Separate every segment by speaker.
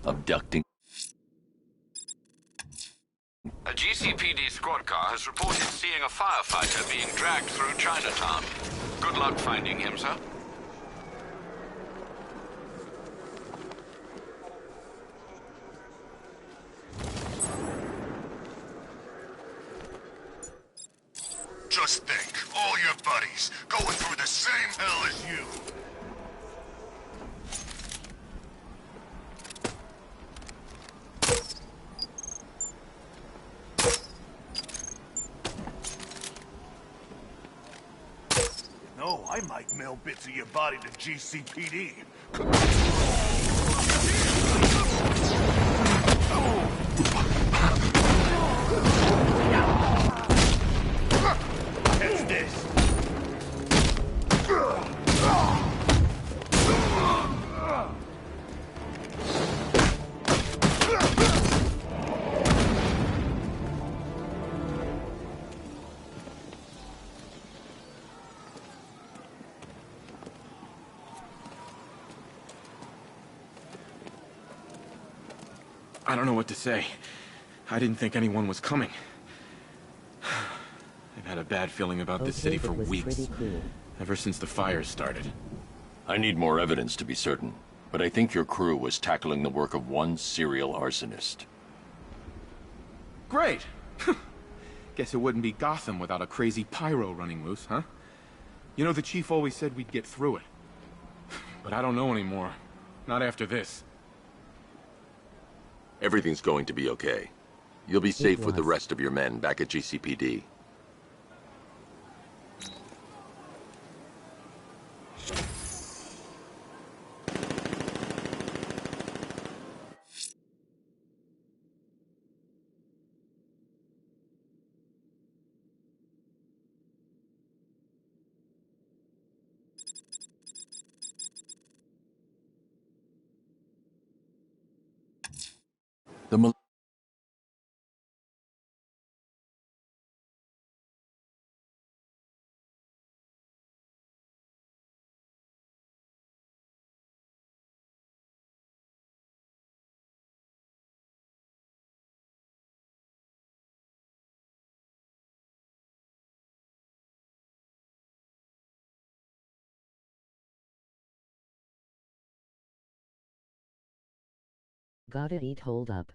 Speaker 1: abducting.
Speaker 2: A GCPD squad car has reported seeing a firefighter being dragged through Chinatown. Good luck finding him, sir.
Speaker 3: Just think, all your buddies going through the same hell as you. No, I might mail bits of your body to GCPD. Catch this!
Speaker 4: I don't know what to say. I didn't think anyone was coming. I've had a bad feeling about this city for weeks.
Speaker 5: Cool.
Speaker 4: Ever since the fires started.
Speaker 1: I need more evidence to be certain, but I think your crew was tackling the work of one serial arsonist.
Speaker 4: Great! Guess it wouldn't be Gotham without a crazy pyro running loose, huh? You know, the chief always said we'd get through it. But I don't know anymore. Not after this.
Speaker 1: Everything's going to be okay. You'll be safe with the rest of your men back at GCPD. The
Speaker 5: Gotta eat, hold up.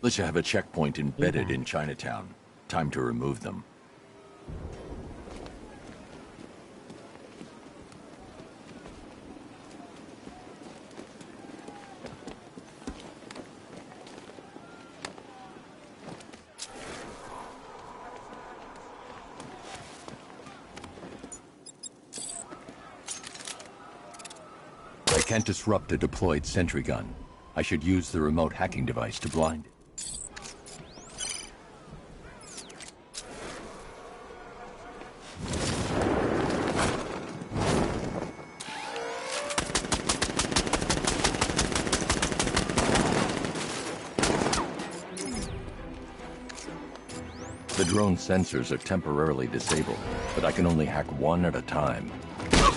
Speaker 1: Militia have a checkpoint embedded
Speaker 5: Yeah.
Speaker 1: in Chinatown. Time to remove them. I can't disrupt a deployed sentry gun. I should use the remote hacking device to blind it. The drone sensors are temporarily disabled, but I can only hack one at a time.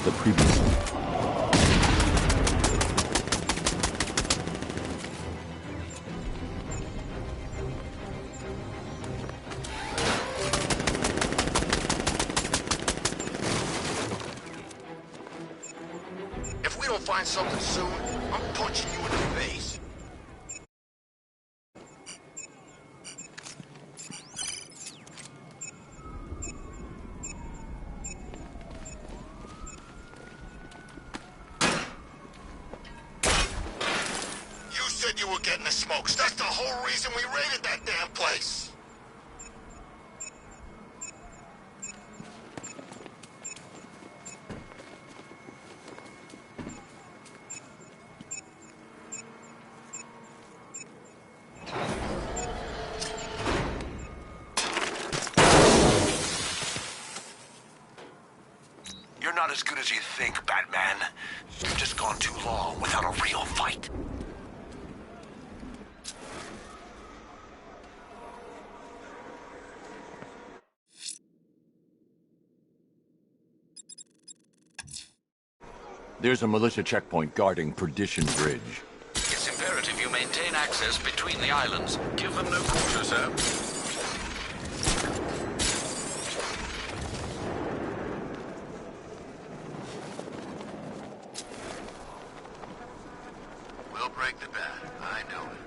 Speaker 1: The previous one.
Speaker 3: If we don't find something soon, I'm punching you in the face. You said you were getting the smokes. That's the whole reason we raided that damn place.
Speaker 6: You're not as good as you think, Batman. You've just gone too long without a real fight.
Speaker 1: There's a militia checkpoint guarding Perdition Bridge.
Speaker 2: It's imperative you maintain access between the islands. Give them no quarter, sir.
Speaker 3: We'll break the bat. I know it.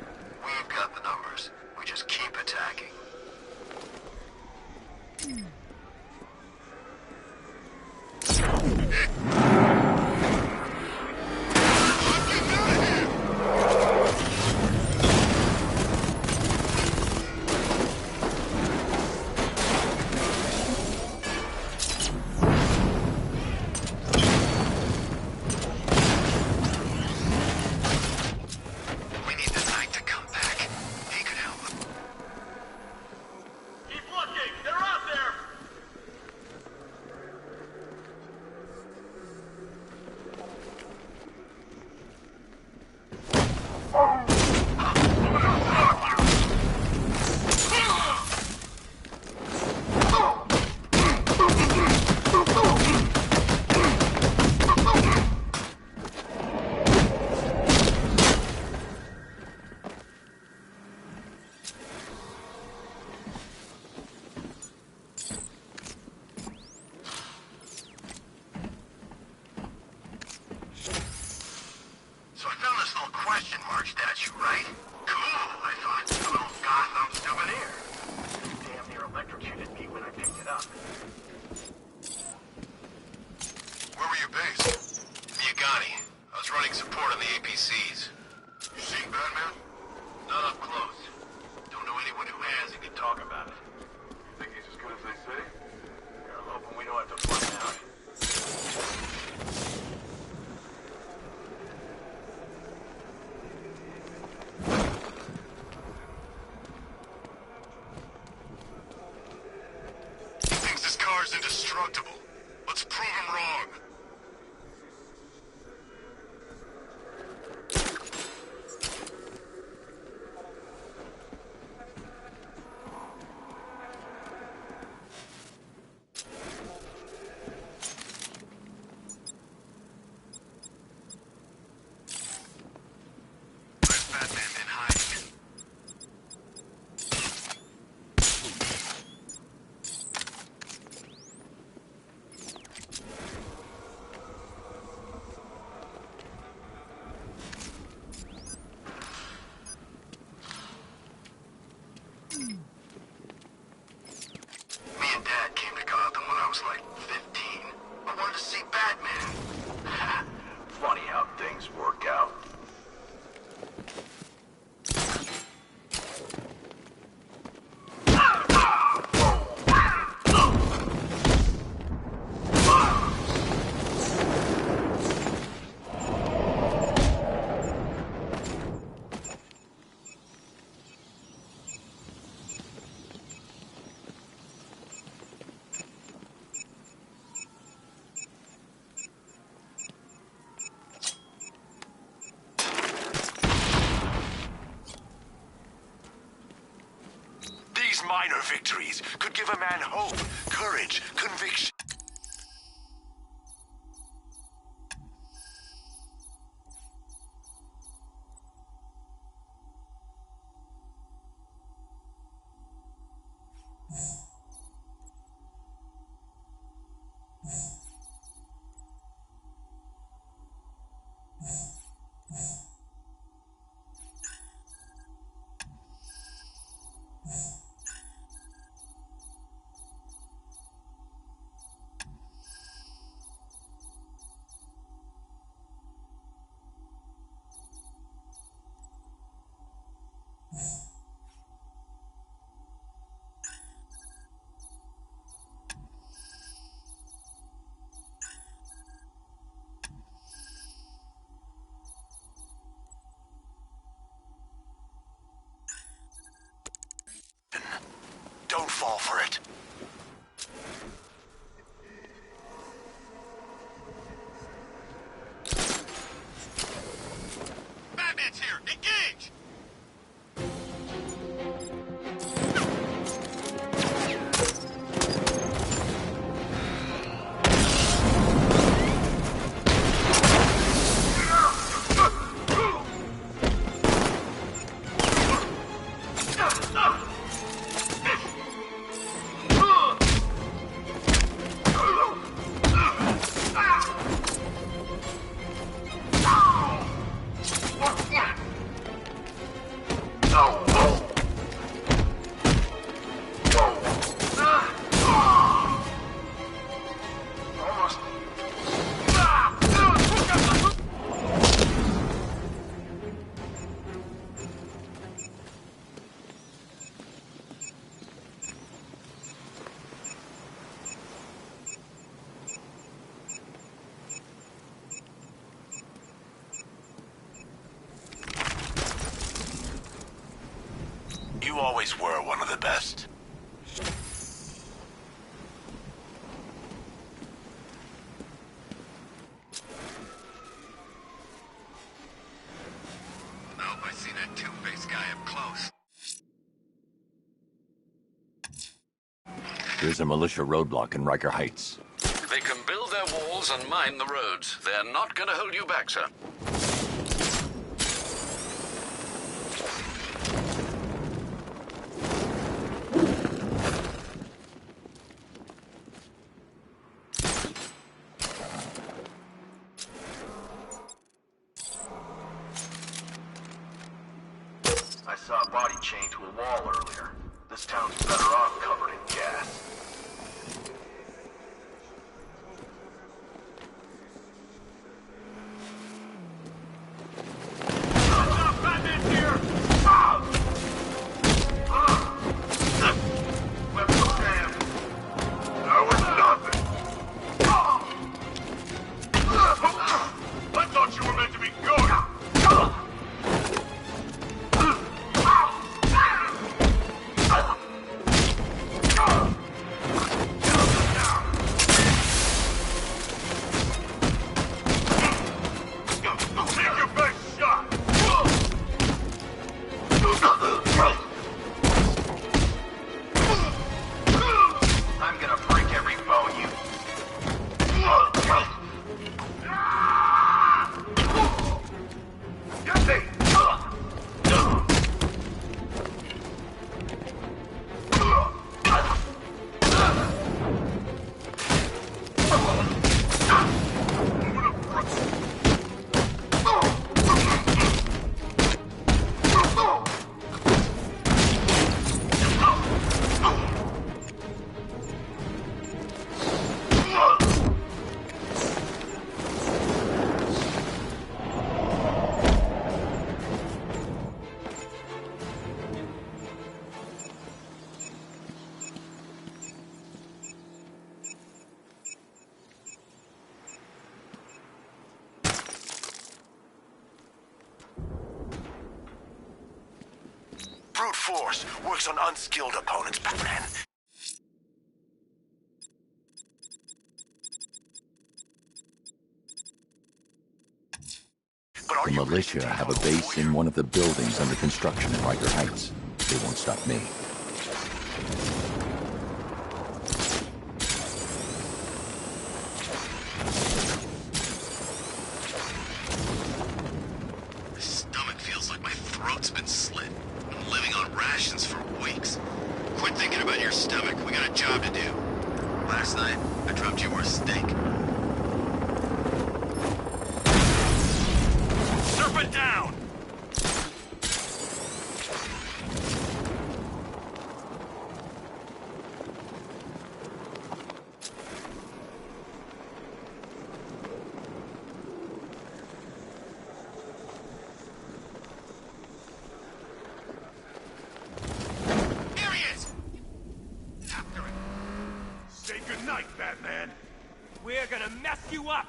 Speaker 3: We've got the numbers. We just keep attacking. We need the Knight to come back. He could help.
Speaker 7: Keep looking! They're out there!
Speaker 3: So I found this little question mark statue, right? Cool, I thought. A little Gotham souvenir.
Speaker 7: Damn near electrocuted me when I picked it up.
Speaker 3: Where were you based? Miagani. I was running support on the APCs. You seen Batman?
Speaker 7: Not up close. Don't know anyone who has and can talk about it.
Speaker 3: You think he's as good as they say?
Speaker 7: I'm hoping we don't have to find out.
Speaker 3: He thinks this car's indestructible. Let's prove him wrong.
Speaker 6: These minor victories could give a man hope, courage, conviction. Don't fall for it.
Speaker 3: Batman's here! Engage!
Speaker 6: You always were one of the best.
Speaker 3: Nope, I seen that two-faced guy up close.
Speaker 1: There's a militia roadblock in Riker Heights.
Speaker 2: They can build their walls and mine the roads. They're not going to hold you back, sir.
Speaker 7: I saw a body chained to a wall earlier. This town's better off covered in gas. Batman's here! Left no damn. That was nothing. I thought you were meant to be good. Take your best shot! I'm gonna break every bone you... Get me!
Speaker 6: Brute force works on unskilled opponents, Batman. But are
Speaker 1: The
Speaker 6: you ready
Speaker 1: militia
Speaker 6: to take
Speaker 1: have a
Speaker 6: on
Speaker 1: base
Speaker 6: warrior?
Speaker 1: in one of the buildings under construction in Riker Heights. They won't stop me.
Speaker 3: My stomach feels like my throat's been slit. I'm living on rations for weeks. Quit thinking about your stomach. We got a job to do. Last night, I dropped you a steak.
Speaker 6: Serpent down!
Speaker 3: Here he is! After it!
Speaker 6: Say goodnight, Batman.
Speaker 8: We're gonna mess you up!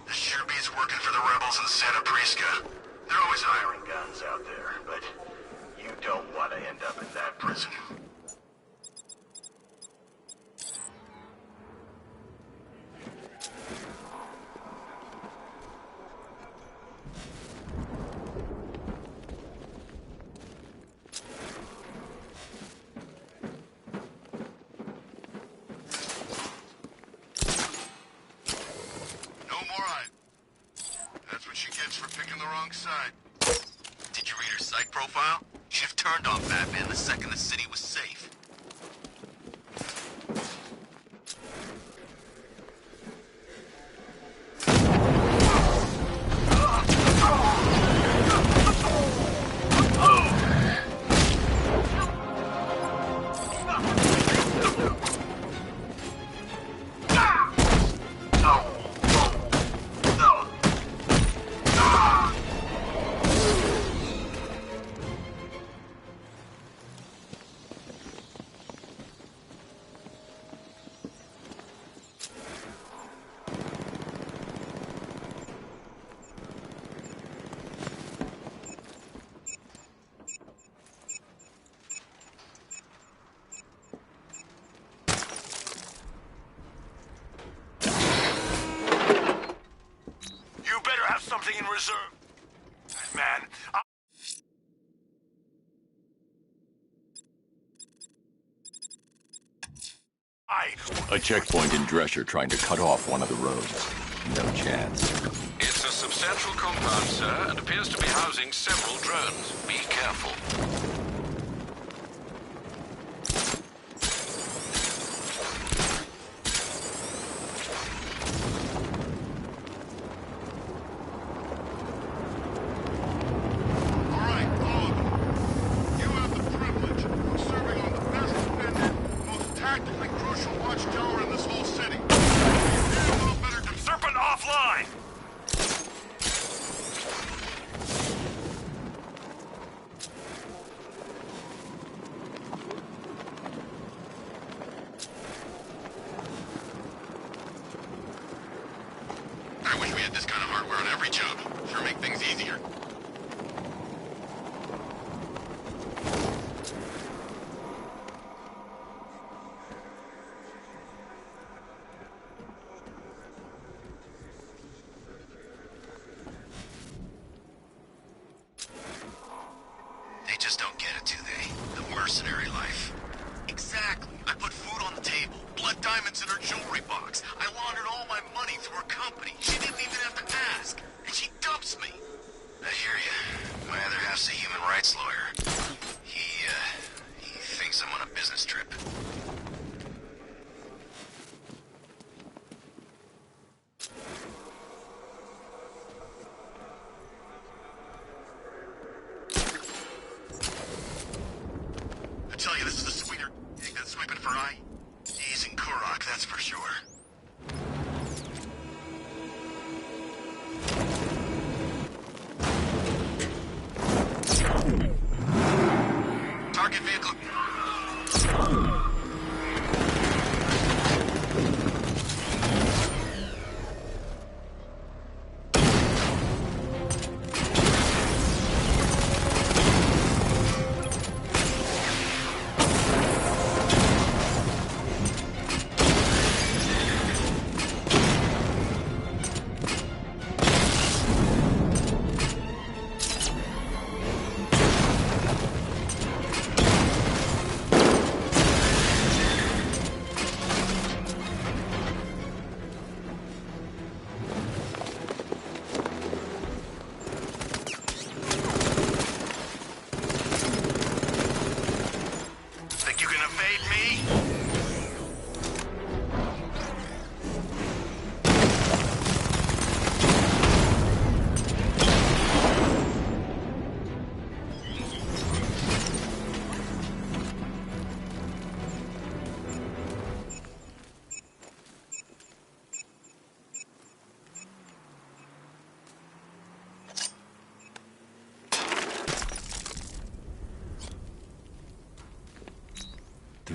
Speaker 3: This sure beats working for the rebels in Santa Prisca. They're always hiring guns out there, but you don't want to end up in that prison. No more That's what she gets for picking the wrong side. Did you read her psych profile? She'd have turned on Batman the second the city was safe.
Speaker 6: You better have something in reserve. Man,
Speaker 1: A checkpoint in Drescher trying to cut off one of the roads. No chance.
Speaker 2: It's a substantial compound, sir, and appears to be housing several drones. Be careful.
Speaker 3: All right, all of them. You have the privilege of serving on the best defended, most tactically crucial watchtower in this whole city. You damn well better do
Speaker 6: Serpent offline!
Speaker 3: I wish we had this kind of hardware on every job. Sure make things easier. They just don't get it, do they? The mercenary life. Exactly. I put food on the table, blood diamonds in her jewelry box. I laundered all my money through her company. She didn't even have to ask. And she dumps me. I hear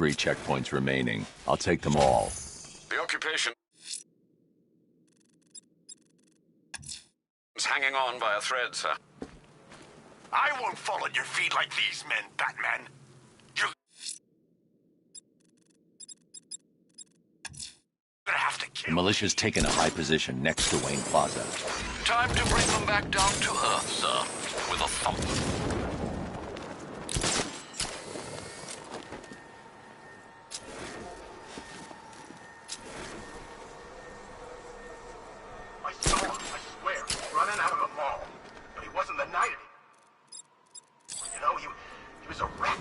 Speaker 1: 3 checkpoints remaining. I'll take them all.
Speaker 2: The occupation is hanging on by a thread, sir.
Speaker 6: I won't fall at your feet like these men, Batman. You're gonna have to
Speaker 1: The
Speaker 6: kill.
Speaker 1: militia's taken a high position next to Wayne Plaza.
Speaker 2: Time to bring them back down to earth, sir. With a thump.
Speaker 6: I saw him, I swear, running out of the mall. But he wasn't the night of it. You know, he was a wreck.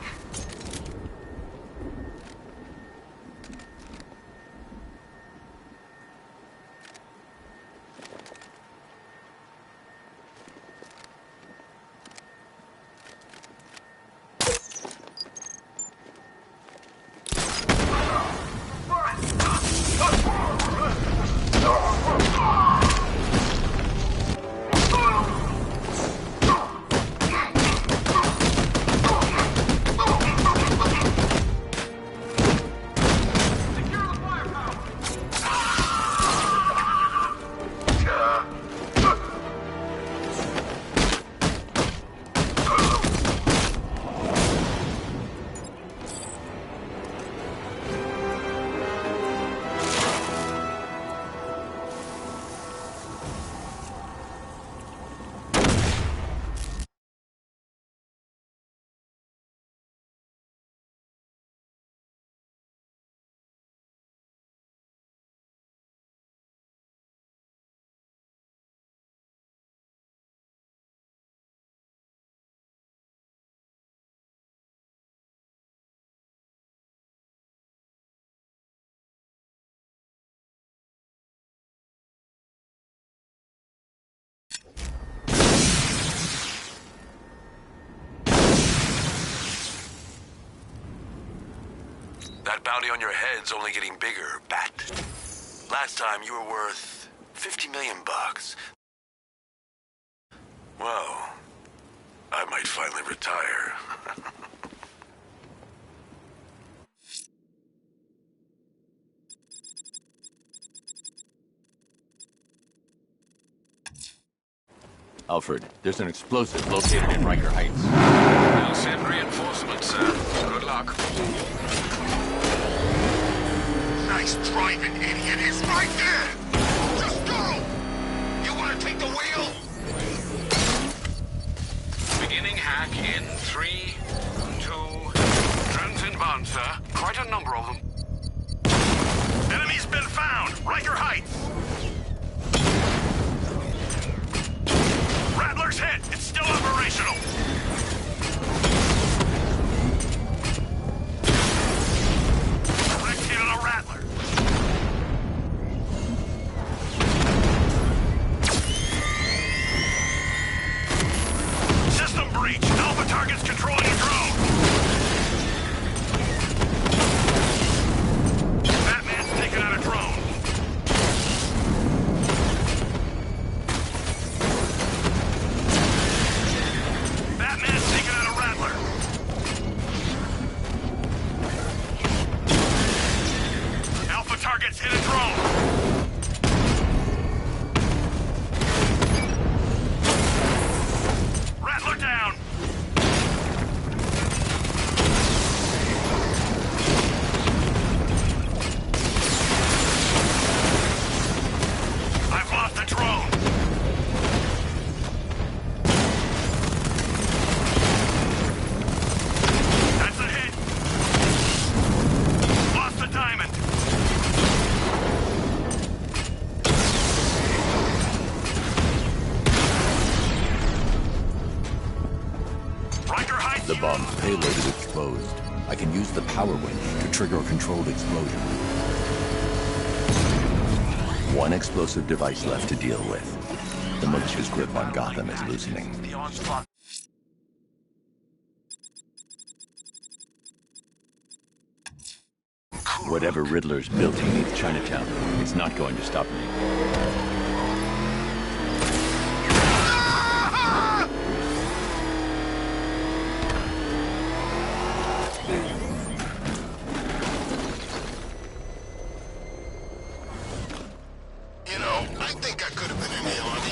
Speaker 6: That bounty on your head's only getting bigger, Bat. Last time you were worth 50 million bucks. Well, I might finally retire.
Speaker 1: Alfred, there's an explosive located in Riker Heights.
Speaker 2: We'll send reinforcements, sir. Good luck.
Speaker 3: Nice driving, idiot. It's right there. Just go. You want to take the wheel?
Speaker 2: Beginning hack in 3, 2... Drones inbound, sir. Quite a number of them.
Speaker 3: Enemy's been found. Riker Heights. Rattler's hit. It's still operational. Direct hit on a Rattler. System breach. Alpha targets controlling a drone. Batman's taking out a drone. Batman's taking out a Rattler. Alpha targets hit a drone. Rattler down. I've lost the drone. That's a hit. Lost the diamond. Riker Heights.
Speaker 1: The bomb's payload is exposed. I can use the power winch to trigger a controlled explosion. One explosive device left to deal with. The militia's grip on Gotham is loosening.
Speaker 6: The onslaught.
Speaker 1: Whatever Riddler's built beneath Chinatown, it's not going to stop me.
Speaker 3: I think I could have been in the army.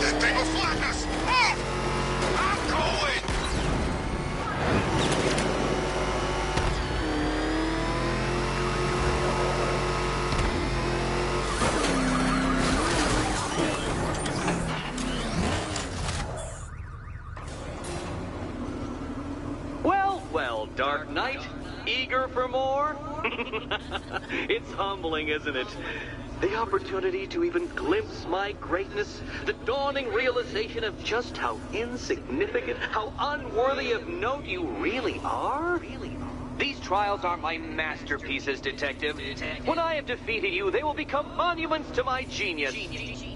Speaker 3: That thing will flatten us! Oh! I'm going!
Speaker 9: Well, Dark Knight, eager for more? It's humbling, isn't it? The opportunity to even glimpse my greatness, the dawning realization of just how insignificant, how unworthy of note you really are? These trials are my masterpieces, Detective. When I have defeated you, they will become monuments to my genius,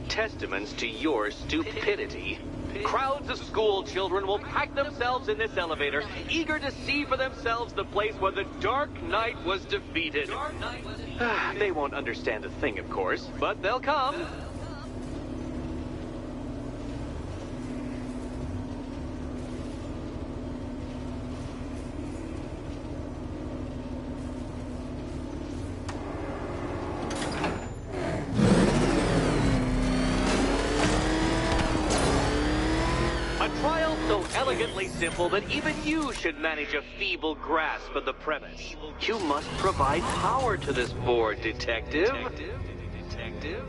Speaker 9: testaments to your stupidity. Crowds of school children will pack themselves in this elevator, eager to see for themselves the place where the Dark Knight was defeated. They won't understand a thing, of course, but they'll come. A trial so elegantly simple that even you should manage a feeble grasp of the premise. You must provide power to this board, Detective. Detective?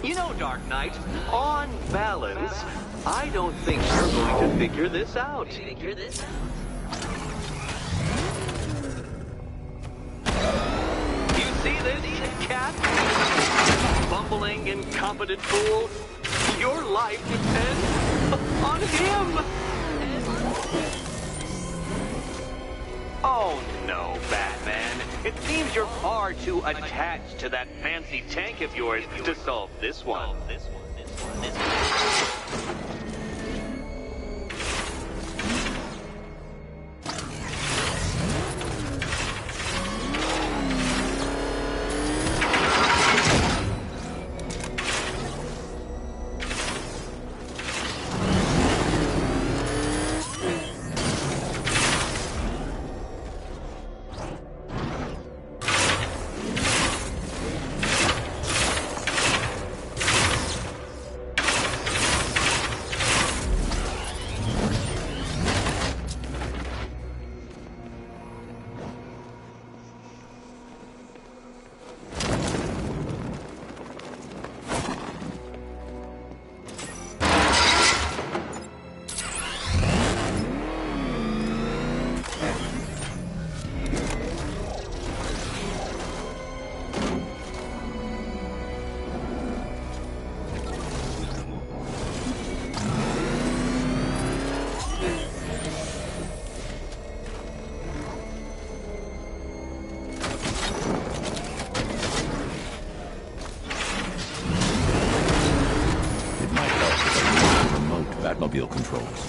Speaker 9: You know, Dark Knight, on balance, I don't think you're going to figure this out. You see this, cat? Bumbling, incompetent fool. Your life depends on him. Oh no, Batman. It seems you're far too attached to that fancy tank of yours to solve this one.
Speaker 1: Batmobile controls.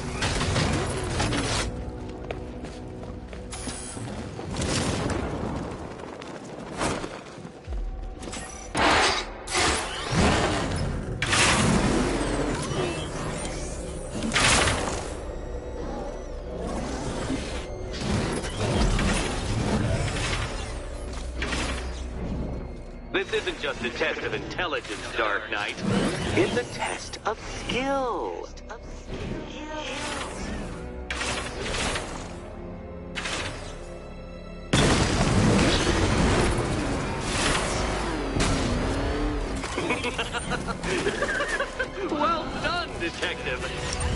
Speaker 9: This isn't just a test of intelligence, Dark Knight. It's a test of skill. Well done, Detective.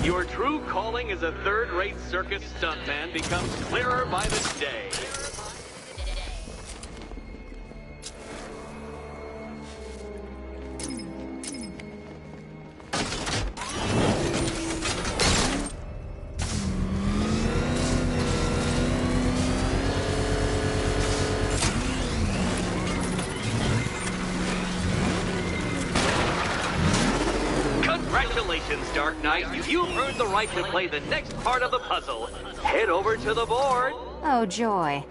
Speaker 9: Your true calling as a third-rate circus stuntman becomes clearer by the day. Congratulations, Dark Knight. You've earned the right to play the next part of the puzzle. Head over to the board.
Speaker 10: Oh, joy.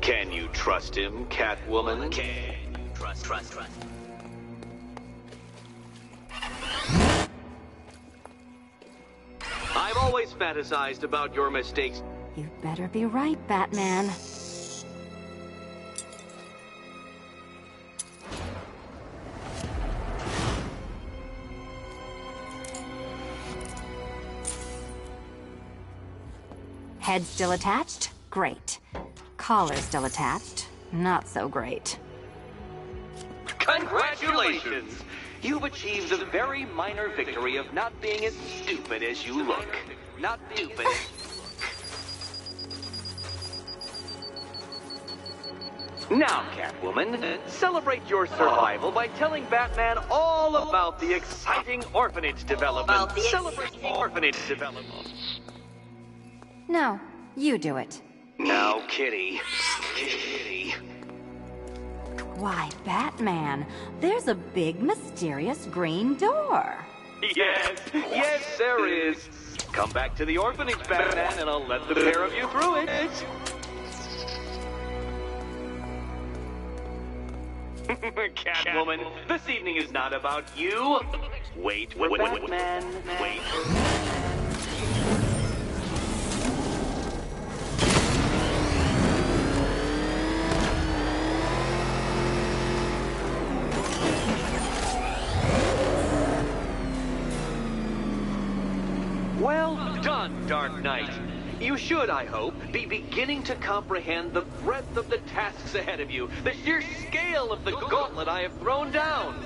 Speaker 9: Can you trust him, Catwoman?
Speaker 6: Can you trust.
Speaker 9: I've always fantasized about your mistakes.
Speaker 10: You'd better be right, Batman. Head still attached? Great. Collar still attached? Not so great.
Speaker 9: Congratulations! You've achieved the very minor victory of not being as stupid as you look. Not stupid. Now, Catwoman, celebrate your survival by telling Batman all about the exciting orphanage development. Celebrate orphanage development.
Speaker 10: No, you do it.
Speaker 9: Now, Kitty. Kitty.
Speaker 10: Why, Batman, there's a big, mysterious green door.
Speaker 9: Yes, there is. Come back to the orphanage, Batman, and I'll let the pair of you through it. Catwoman, this evening is not about you. Wait, Batman. Wait. Well done, Dark Knight. You should, I hope, be beginning to comprehend the breadth of the tasks ahead of you, the sheer scale of the gauntlet I have thrown down.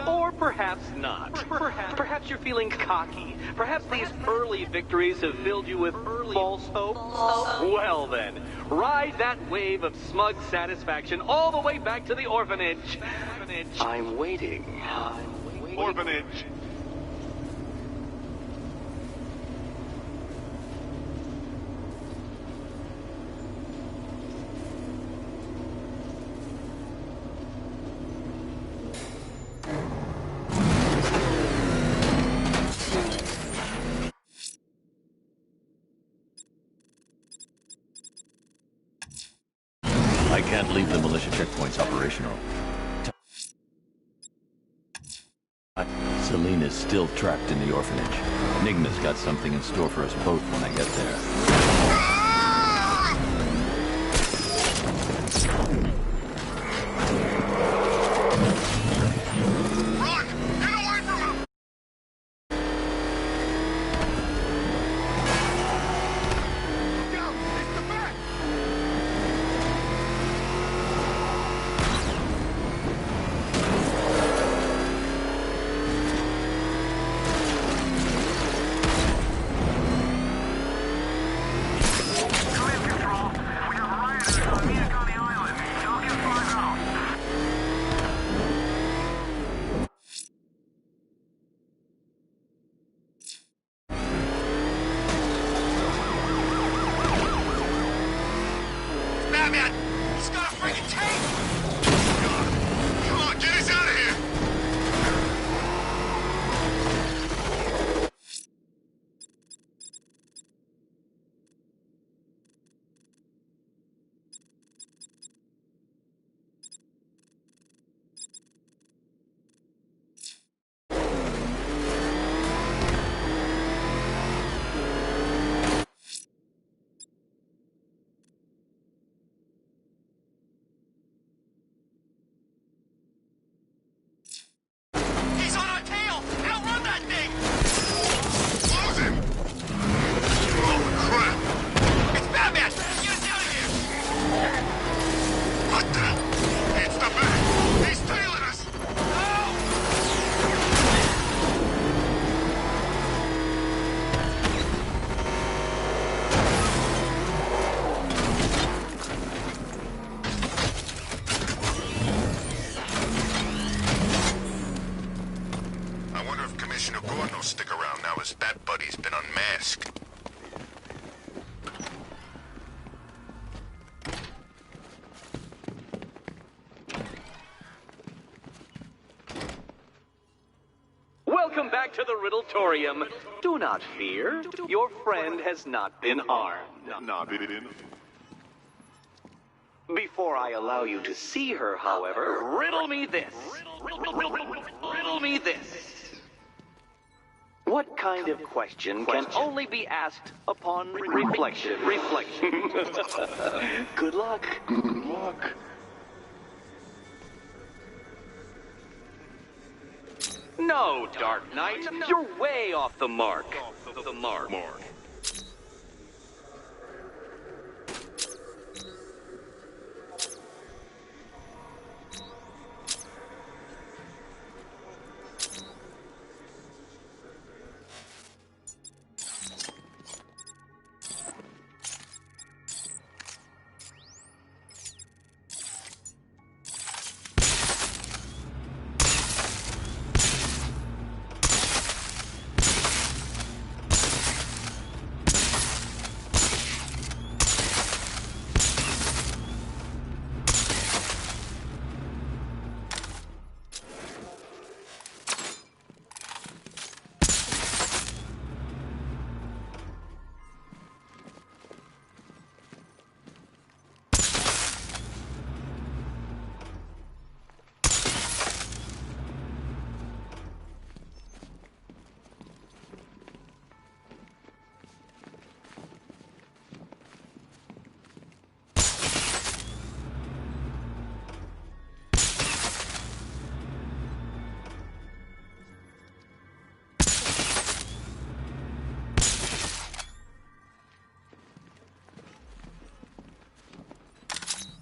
Speaker 9: Or perhaps not. Perhaps you're feeling cocky. Perhaps these early victories have filled you with false hope. Well then, ride that wave of smug satisfaction all the way back to the orphanage. I'm waiting.
Speaker 3: Orphanage.
Speaker 1: I can't leave the militia checkpoints operational. Selena's still trapped in the orphanage. Enigma's got something in store for us both when I get there.
Speaker 3: Rock! Get away from him! Look out! It's the bat! I wonder if Commissioner Gordon will stick around now his bat buddy's been unmasked.
Speaker 9: Welcome back to the Riddletorium. Do not fear. Your friend has not been harmed. Before I allow you to see her, however, riddle me this. Riddle me this. What kind of question can only be asked upon reflection? Good luck. Good luck. No, Dark Knight. You're way off the mark.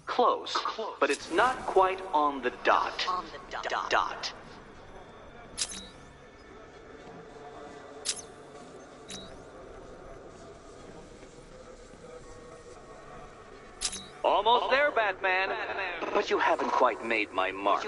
Speaker 9: Close, but it's not quite on the dot. Almost there, Batman. But you haven't quite made my mark.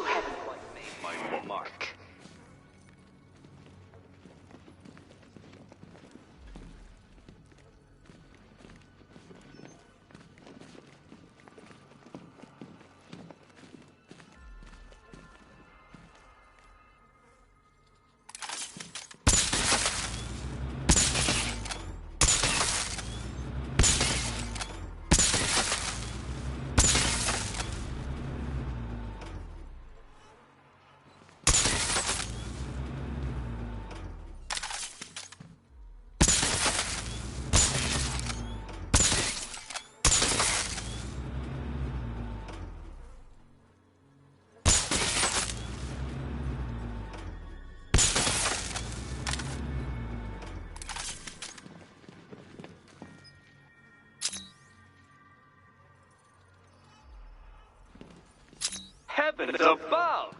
Speaker 9: Heavens above!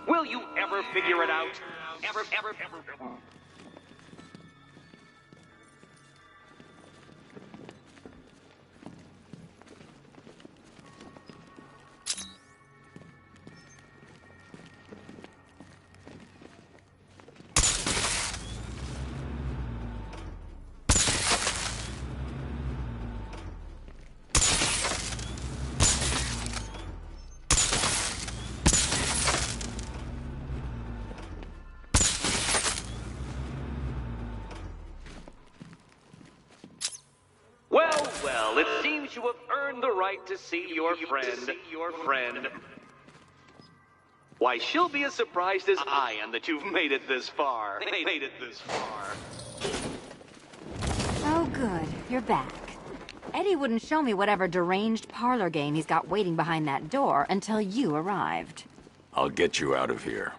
Speaker 9: Will you ever figure it out? Ever. Well, it seems you have earned the right to see your friend. Why, she'll be as surprised as I am that you've made it this far.
Speaker 10: Oh, good. You're back. Eddie wouldn't show me whatever deranged parlor game he's got waiting behind that door until you arrived.
Speaker 1: I'll get you out of here.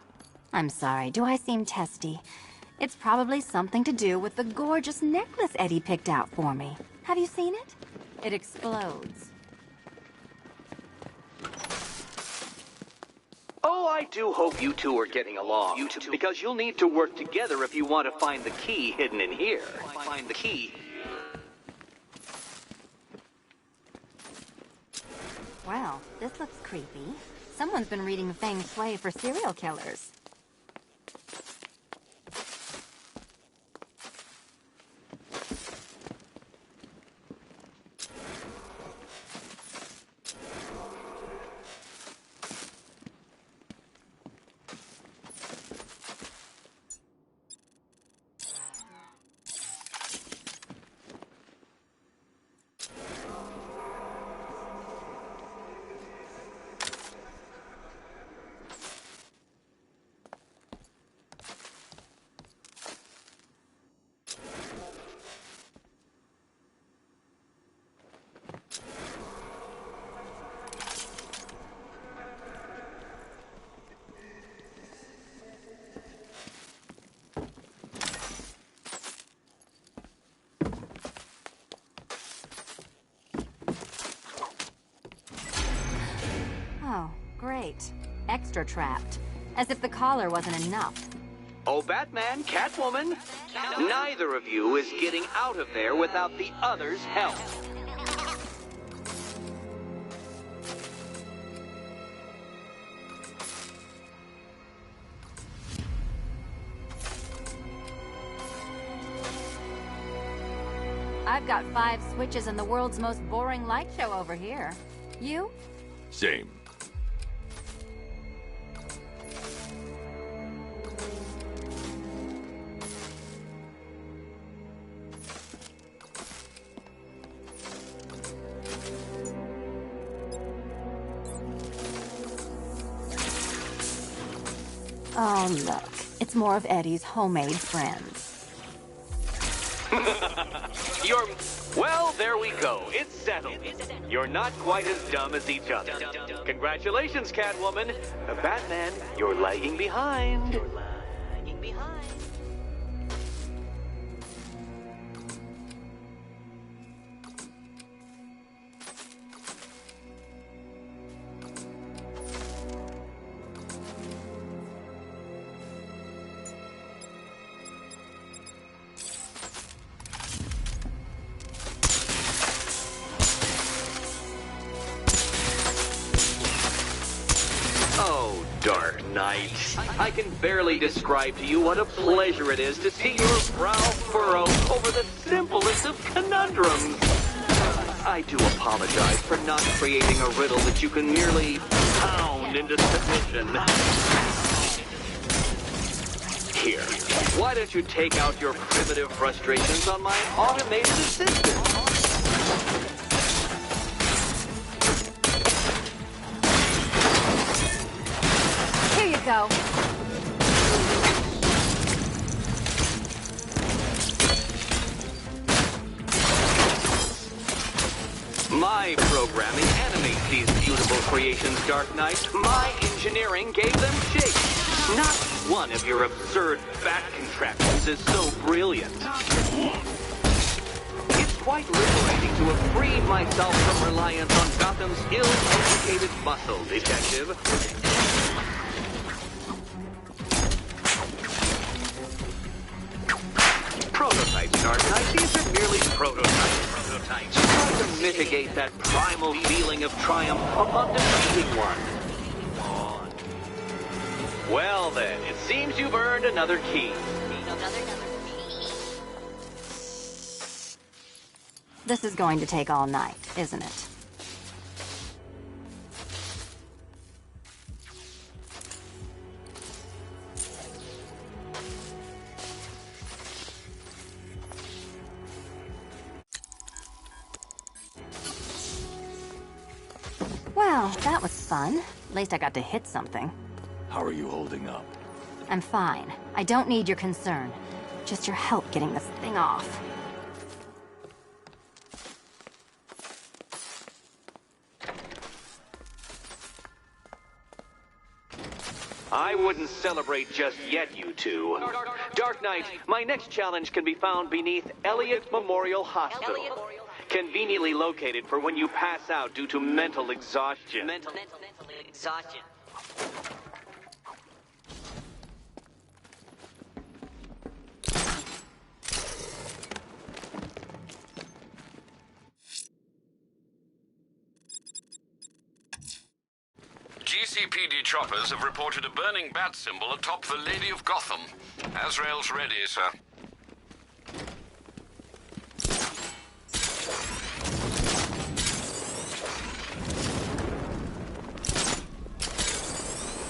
Speaker 10: I'm sorry. Do I seem testy? It's probably something to do with the gorgeous necklace Eddie picked out for me. Have you seen it? It explodes.
Speaker 9: Oh, I do hope you two are getting along. Because you'll need to work together if you want to find the key hidden in here. Find the key.
Speaker 10: Well, this looks creepy. Someone's been reading Feng Shui for serial killers. extra trapped. As if the collar wasn't enough.
Speaker 9: Oh, Batman, Catwoman, neither of you is getting out of there without the other's help.
Speaker 10: I've got 5 switches and the world's most boring light show over here. You?
Speaker 1: Same.
Speaker 10: Oh, look. It's more of Eddie's homemade friends.
Speaker 9: Well, there we go. It's settled. You're not quite as dumb as each other. Congratulations, Catwoman. Batman, you're lagging behind. Dark Knight, I can barely describe to you what a pleasure it is to see your brow furrow over the simplest of conundrums. I do apologize for not creating a riddle that you can merely pound into submission. Here, why don't you take out your primitive frustrations on my automated assistant?
Speaker 10: Go.
Speaker 9: My programming animates these beautiful creations, Dark Knight. My engineering gave them shape. Not one of your absurd bat contraptions is so brilliant. It's quite liberating to have freed myself from reliance on Gotham's ill-educated muscle, Detective. Prototypes, Dark Knight. These are merely prototypes. Try to mitigate that primal feeling of triumph upon defeating one. Well then, it seems you've earned another key.
Speaker 10: This is going to take all night, isn't it? Well, that was fun. At least I got to hit something.
Speaker 1: How are you holding up?
Speaker 10: I'm fine. I don't need your concern. Just your help getting this thing off.
Speaker 9: I wouldn't celebrate just yet, you two. Dark Knight, my next challenge can be found beneath Elliott Memorial Hospital. Conveniently located for when you pass out due to mental exhaustion.
Speaker 11: Mental exhaustion.
Speaker 2: GCPD choppers have reported a burning bat symbol atop the Lady of Gotham. Azrael's ready, sir.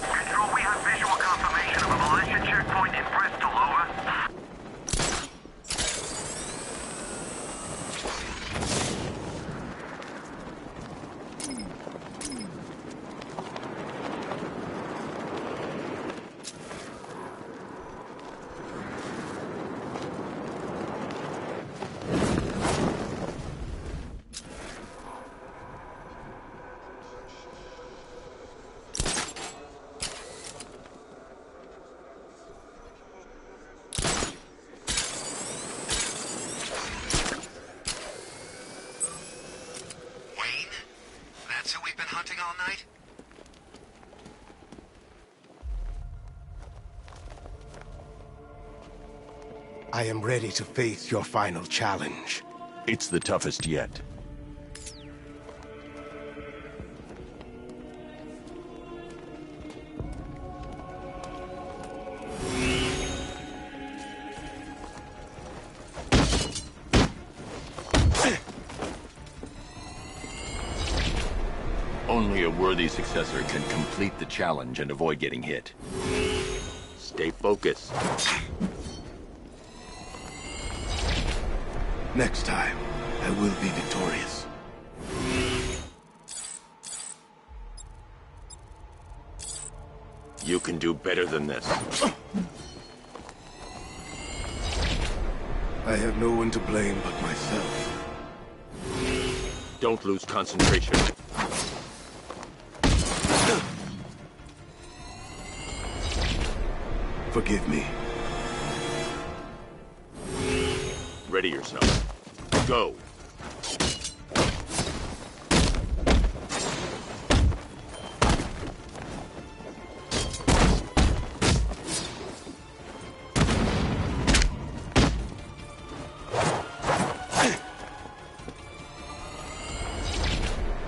Speaker 6: Control, we have visual confirmation of a militia checkpoint in Bristol, over. I am ready to face your final challenge.
Speaker 1: It's the toughest yet. Only a worthy successor can complete the challenge and avoid getting hit. Stay focused.
Speaker 6: Next time, I will be victorious.
Speaker 1: You can do better than this.
Speaker 6: I have no one to blame but myself.
Speaker 1: Don't lose concentration.
Speaker 6: Forgive me.
Speaker 1: Ready yourself. Go.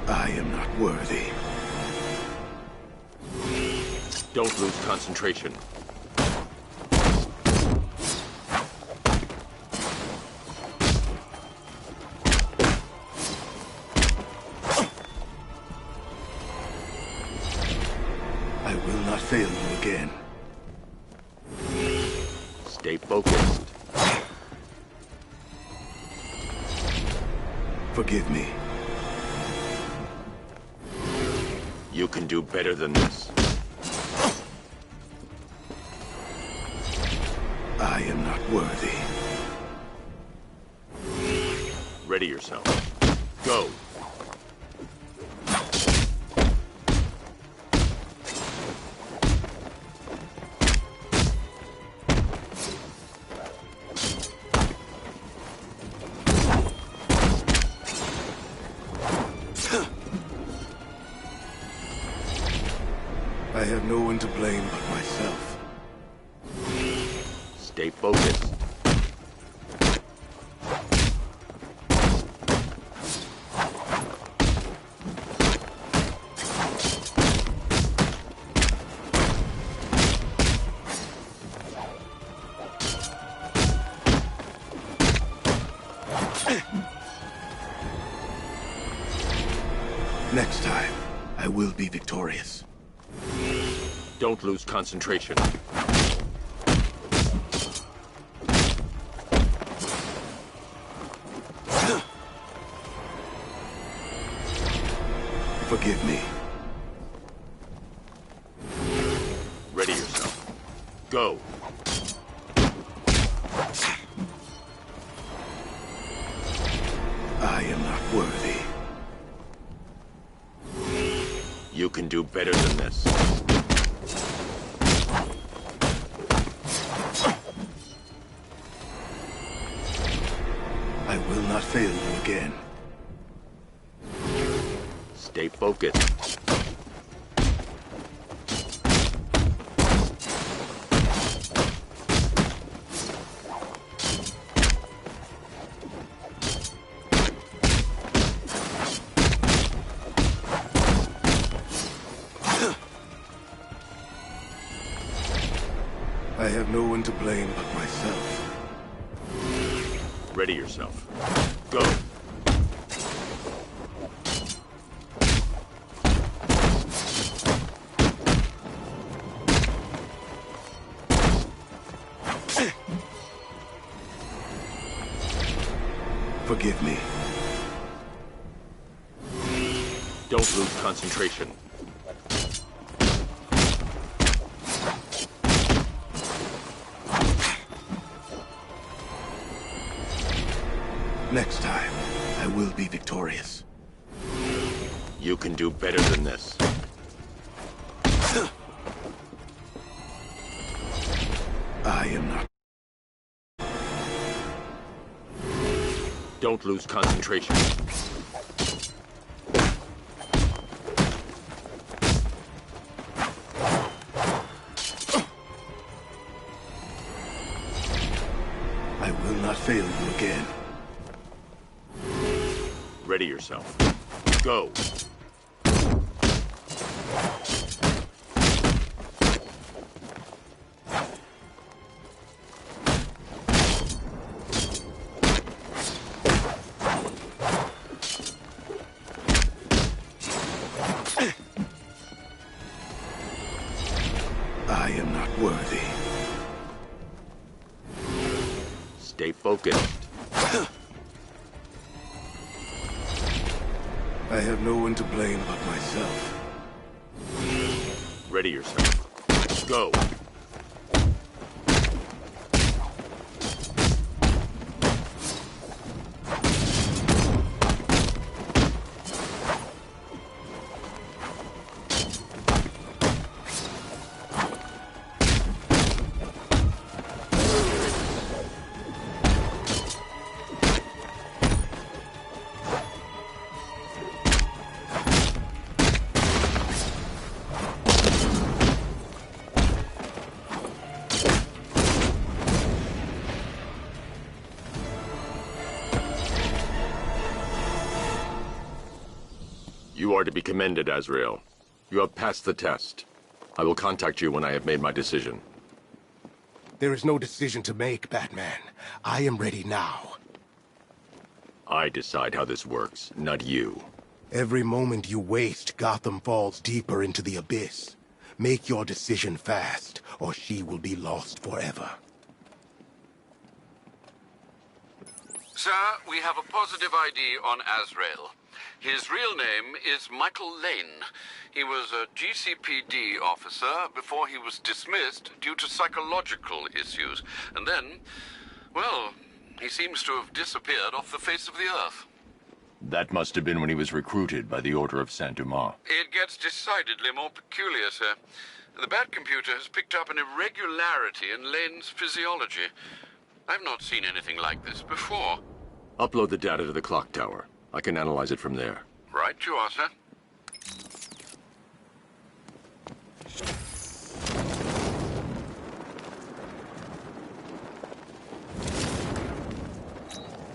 Speaker 6: I am not worthy.
Speaker 1: Don't lose concentration.
Speaker 6: I will not fail you again.
Speaker 1: Stay focused.
Speaker 6: Forgive me.
Speaker 1: You can do better than this.
Speaker 6: I am not worthy.
Speaker 1: Ready yourself. Go.
Speaker 6: I have no one to blame but myself.
Speaker 1: Stay focused.
Speaker 6: Next time, I will be victorious.
Speaker 1: Don't lose concentration.
Speaker 6: Forgive me.
Speaker 1: Ready yourself. Go.
Speaker 6: I am not worthy.
Speaker 1: You can do better than this.
Speaker 6: I will not fail you again.
Speaker 1: Stay focused.
Speaker 6: I have no one to blame but myself.
Speaker 1: Ready yourself. Go.
Speaker 6: Forgive me.
Speaker 1: Don't lose concentration.
Speaker 6: Next time, I will be victorious.
Speaker 1: You can do better than this.
Speaker 6: I am not.
Speaker 1: Don't lose concentration.
Speaker 3: I will not fail you again.
Speaker 1: Ready yourself. Go.
Speaker 3: I am not worthy.
Speaker 1: Stay focused.
Speaker 3: I have no one to blame but myself.
Speaker 1: Ready yourself. Go. You are to be commended, Azrael. You have passed the test. I will contact you when I have made my decision.
Speaker 3: There is no decision to make, Batman. I am ready now.
Speaker 1: I decide how this works, not you.
Speaker 3: Every moment you waste, Gotham falls deeper into the abyss. Make your decision fast, or she will be lost forever.
Speaker 2: Sir, we have a positive ID on Azrael. His real name is Michael Lane. He was a GCPD officer before he was dismissed due to psychological issues. And then, well, he seems to have disappeared off the face of the earth.
Speaker 1: That must have been when he was recruited by the Order of Saint-Dumas.
Speaker 2: It gets decidedly more peculiar, sir. The Bat-computer has picked up an irregularity in Lane's physiology. I've not seen anything like this before.
Speaker 1: Upload the data to the clock tower. I can analyze it from there.
Speaker 2: Right you are, sir.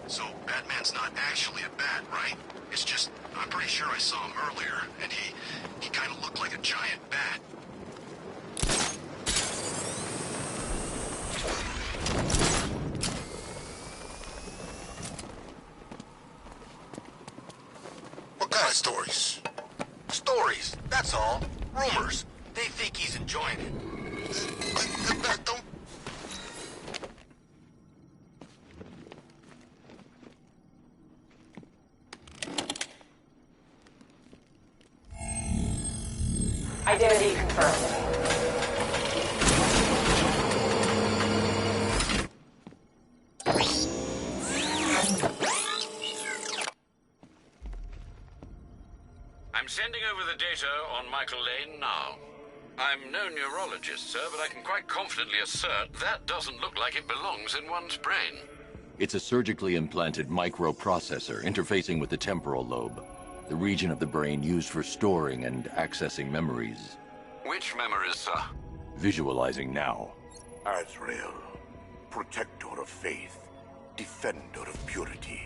Speaker 6: So, Batman's not actually a bat, right? It's just, I'm pretty sure I saw him earlier, and he kind of looked like a giant bat. What kind of stories? Stories, that's all. Rumors. They think he's enjoying it. Don't...
Speaker 11: Identity confirmed.
Speaker 2: I'm sending over the data on Michael Lane now. I'm no neurologist, sir, but I can quite confidently assert that doesn't look like it belongs in one's brain.
Speaker 1: It's a surgically implanted microprocessor interfacing with the temporal lobe, the region of the brain used for storing and accessing memories.
Speaker 2: Which memories, sir?
Speaker 1: Visualizing now.
Speaker 3: Azrael, protector of faith, defender of purity.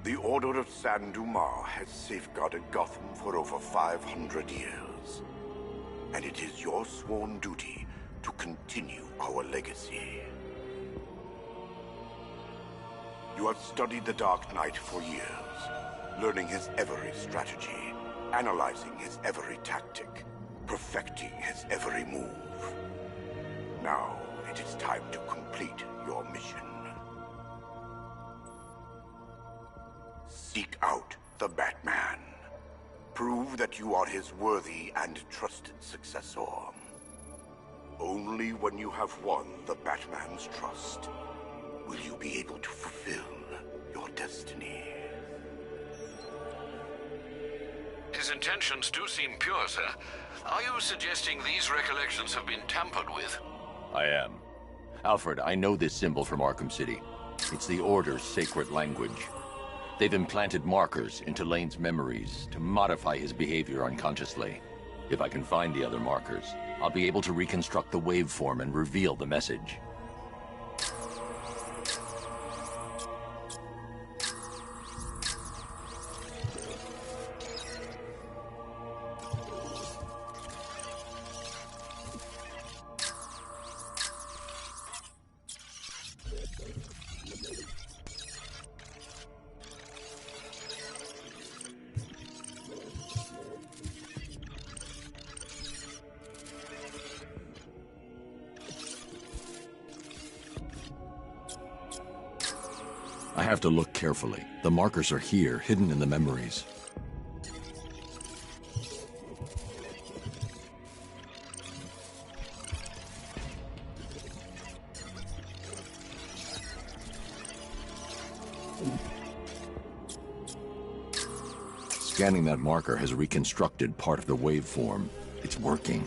Speaker 3: The Order of Saint-Dumas has safeguarded Gotham for over 500 years. And it is your sworn duty to continue our legacy. You have studied the Dark Knight for years, learning his every strategy, analyzing his every tactic, perfecting his every move. Now, it is time to complete your mission. Seek out the Batman. Prove that you are his worthy and trusted successor. Only when you have won the Batman's trust will you be able to fulfill your destiny.
Speaker 2: His intentions do seem pure, sir. Are you suggesting these recollections have been tampered with?
Speaker 1: I am. Alfred, I know this symbol from Arkham City. It's the Order's sacred language. They've implanted markers into Lane's memories to modify his behavior unconsciously. If I can find the other markers, I'll be able to reconstruct the waveform and reveal the message. I have to look carefully. The markers are here, hidden in the memories. Scanning that marker has reconstructed part of the waveform. It's working.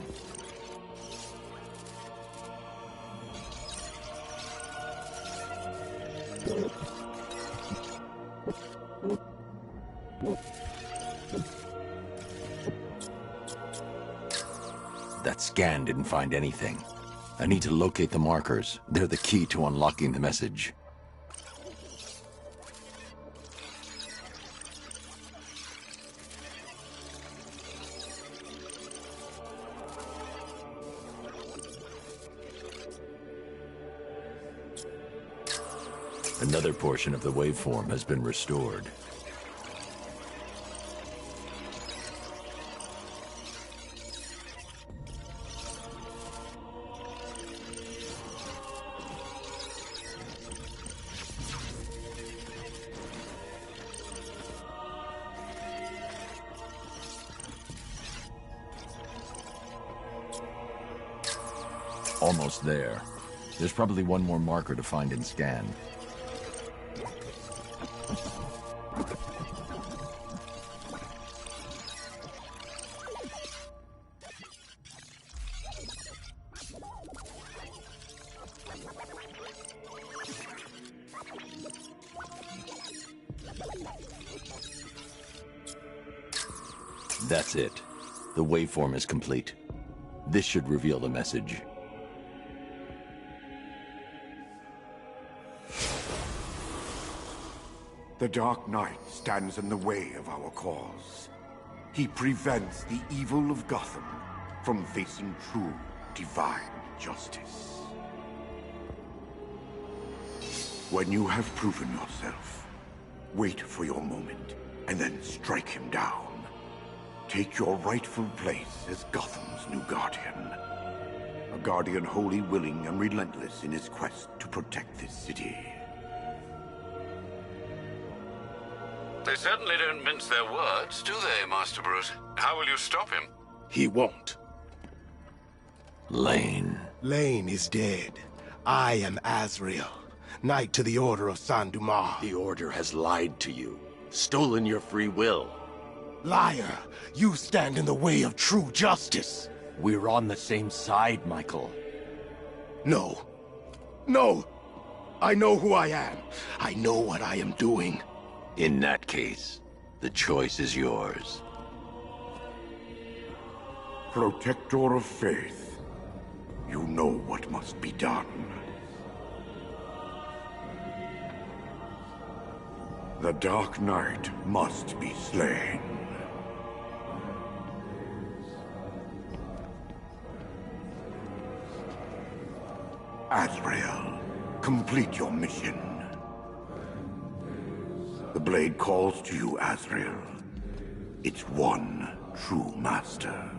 Speaker 1: That scan didn't find anything. I need to locate the markers. They're the key to unlocking the message. Another portion of the waveform has been restored. Almost there. There's probably one more marker to find and scan. That's it. The waveform is complete. This should reveal the message.
Speaker 12: The Dark Knight stands in the way of our cause. He prevents the evil of Gotham from facing true, divine justice. When you have proven yourself, wait for your moment, and then strike him down. Take your rightful place as Gotham's new guardian. A guardian wholly willing and relentless in his quest to protect this city.
Speaker 2: They certainly don't mince their words, do they, Master Bruce? How will you stop him?
Speaker 13: He won't.
Speaker 1: Lane.
Speaker 13: Lane is dead. I am Azrael, Knight to the Order of Saint-Dumas.
Speaker 14: The Order has lied to you, stolen your free will.
Speaker 13: Liar! You stand in the way of true justice!
Speaker 14: We're on the same side, Michael.
Speaker 13: No. No! I know who I am. I know what I am doing.
Speaker 1: In that case, the choice is yours.
Speaker 12: Protector of faith, you know what must be done. The Dark Knight must be slain. Azrael, complete your mission. The blade calls to you, Azrael. Its one true master.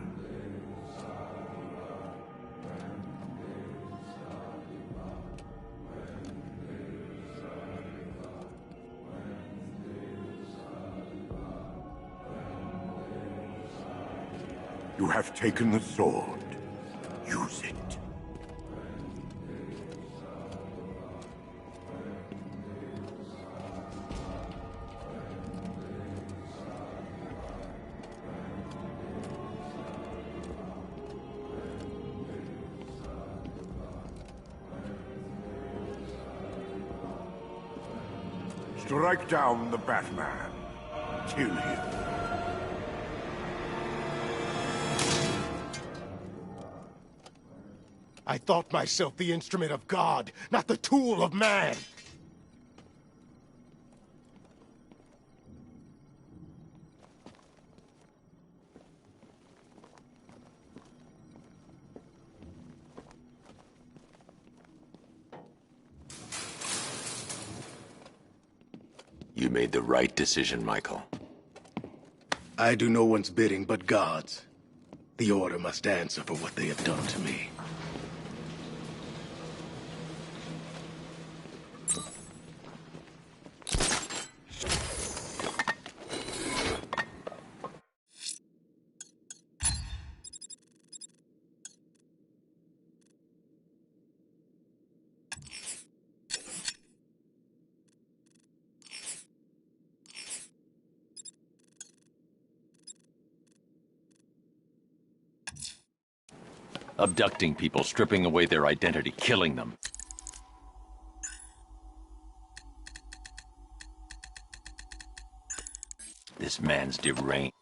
Speaker 12: You have taken the sword. Use it. Strike down the Batman. Kill him.
Speaker 13: I thought myself the instrument of God, not the tool of man.
Speaker 1: You made the right decision, Michael.
Speaker 13: I do no one's bidding but God's. The Order must answer for what they have done to me.
Speaker 1: Abducting people, stripping away their identity, killing them. This man's deranged.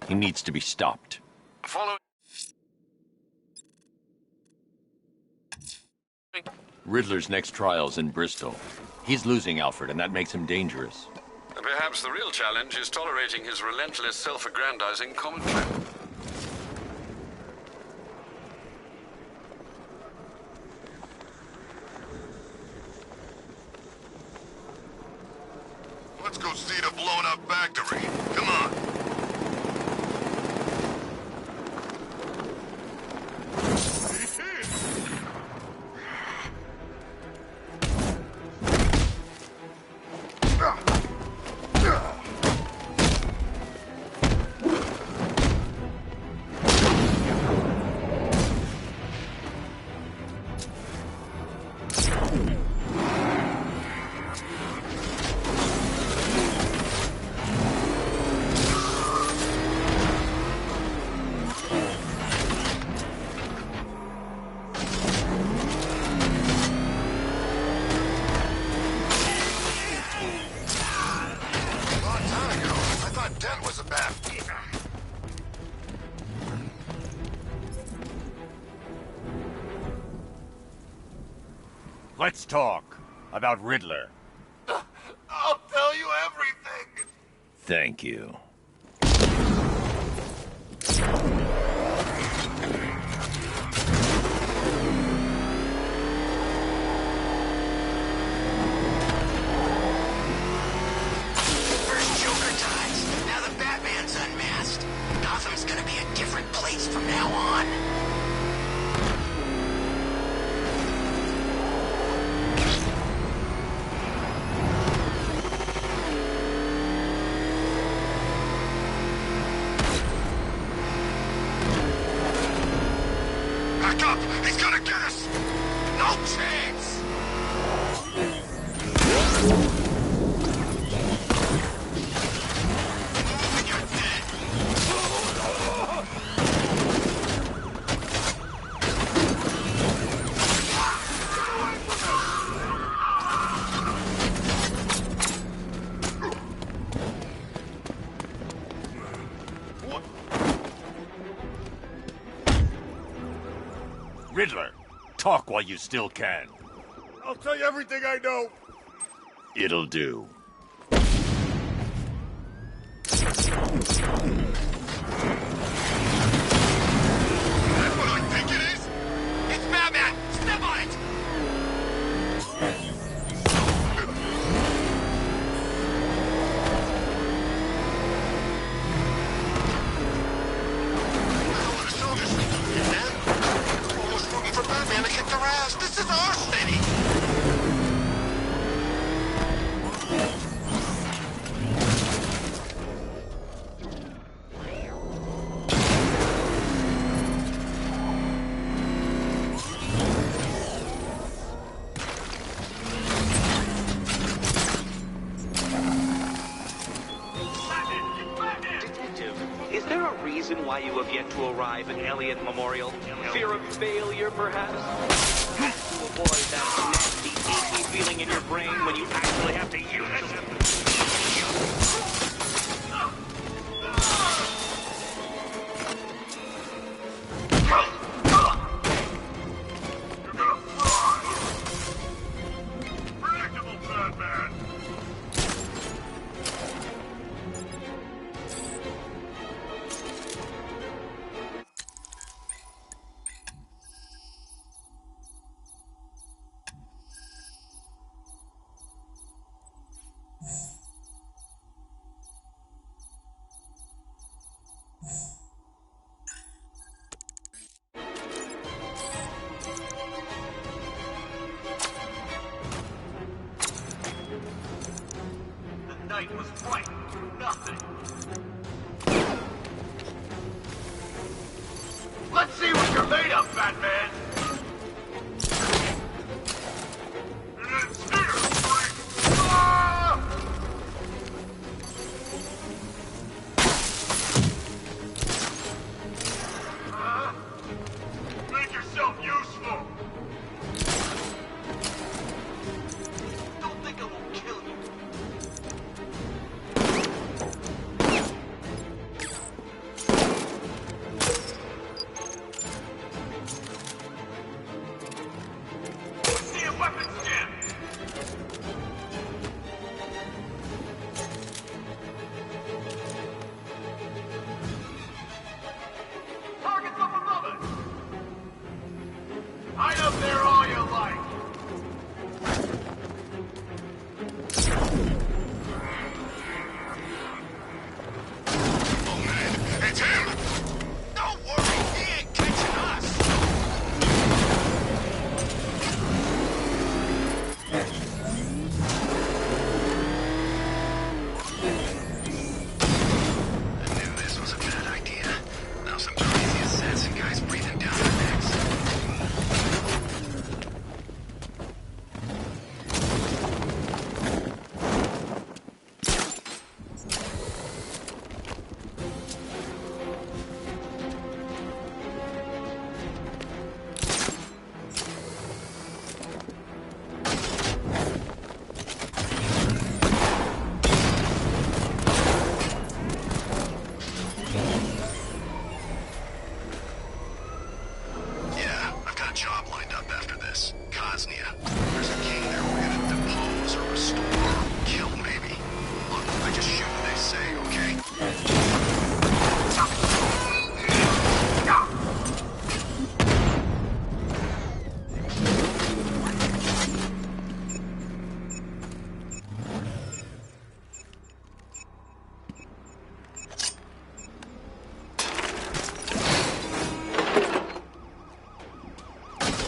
Speaker 1: He needs to be stopped.
Speaker 2: Follow.
Speaker 1: Riddler's next trial's in Bristol. He's losing Alfred, and that makes him dangerous.
Speaker 2: Perhaps the real challenge is tolerating his relentless self-aggrandizing commentary.
Speaker 3: Let's go see the blown-up factory. Come on.
Speaker 15: Let's talk about Riddler.
Speaker 6: I'll tell you everything.
Speaker 1: Thank you.
Speaker 6: First Joker dies. Now the Batman's unmasked. Gotham's gonna be a different place from now on. Back up! He's gonna get us! No chance! And you're dead!
Speaker 15: Riddler, talk while you still can.
Speaker 3: I'll tell you everything I know.
Speaker 1: It'll do.
Speaker 3: That's what I think it is?
Speaker 6: It's Batman! Step on it!
Speaker 9: is there a reason why you have yet to arrive at Elliott Memorial? Fear of failure, perhaps? Avoid that nasty, achy feeling in your brain when you actually have to use it.
Speaker 7: Knight was right. Nothing. Let's see what you're made of, Batman! It's here, Frank! Ah! Make yourself useful! Don't think I won't kill you.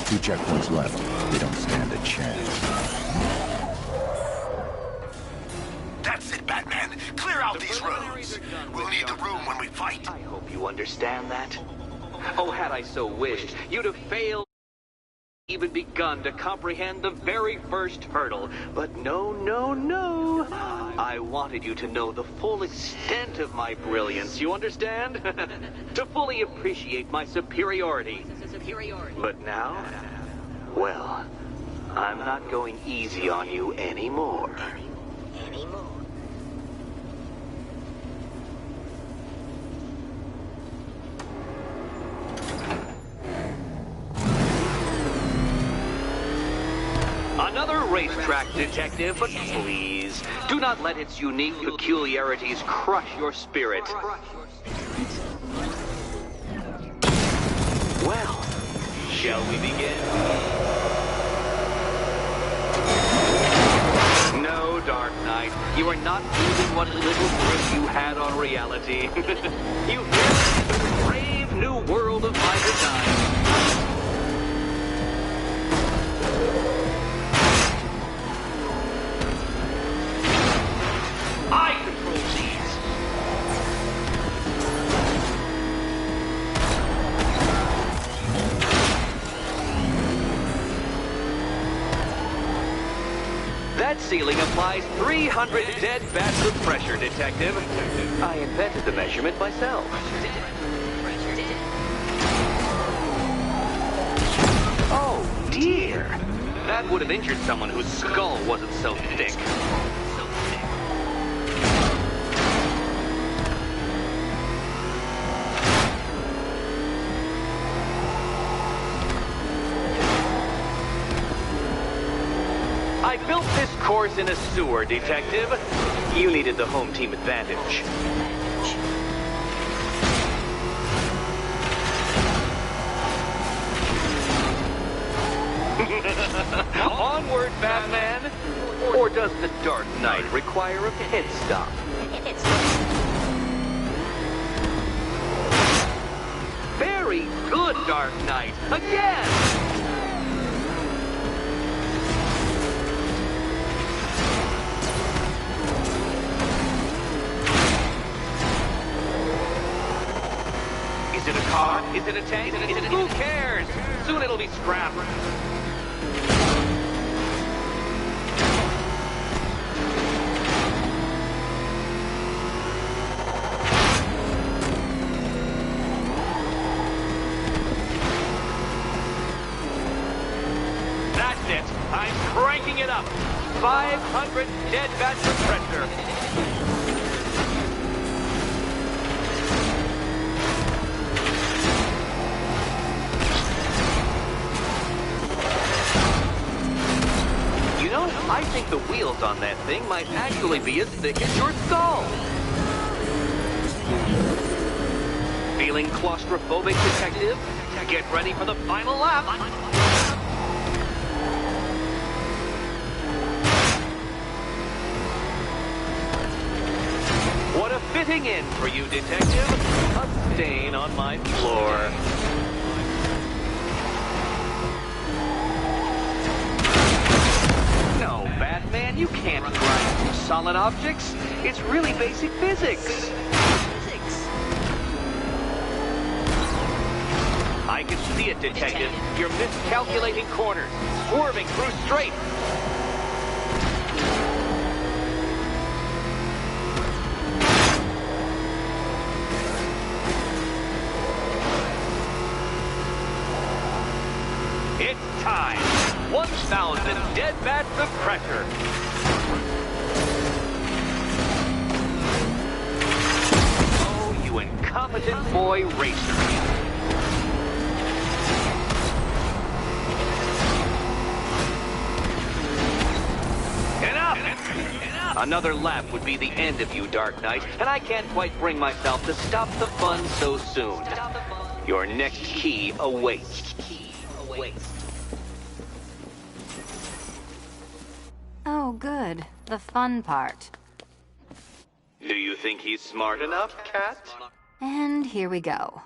Speaker 1: Two checkpoints left. They don't stand a chance.
Speaker 6: That's it, Batman. Clear out these roads. We'll need the room when we fight.
Speaker 9: I hope you understand that. Oh, had I so wished, you'd have failed even begun to comprehend the very first hurdle. But no, no, no. I wanted you to know the full extent of my brilliance, you understand? To fully appreciate my superiority. But now, well, I'm not going easy on you anymore. Another racetrack detective, but please, do not let its unique peculiarities crush your spirit. Well, shall we begin? No, Dark Knight, you are not losing what little grip you had on reality. You hit the brave new world of my design. I control these. That's ceiling applies 300 dead bats of pressure, Detective. I invented the measurement myself. Oh, dear. That would have injured someone whose skull wasn't so thick. I built this course in a sewer, Detective. You needed the home team advantage. Onward, Batman! Or does the Dark Knight require a pit stop? Very good, Dark Knight! Again! Is it a car? Is it a tank? Who cares? Soon it'll be scrap. That's it. I'm cranking it up. 500 dead bats of pressure. I think the wheels on that thing might actually be as thick as your skull. Feeling claustrophobic, Detective? Get ready for the final lap. What a fitting end for you, Detective. A stain on my floor. Batman, you can't grind through solid objects. It's really basic physics. I can see it, Detective. You're miscalculating corners, swerving through straight. It's time. 1,000 dead bats of pressure. Oh, you incompetent boy racer. Enough! Another lap would be the end of you, Dark Knight, and I can't quite bring myself to stop the fun so soon. Your next key awaits.
Speaker 10: Oh, good. The fun part.
Speaker 9: Do you think he's smart enough, Cat?
Speaker 10: And here we go.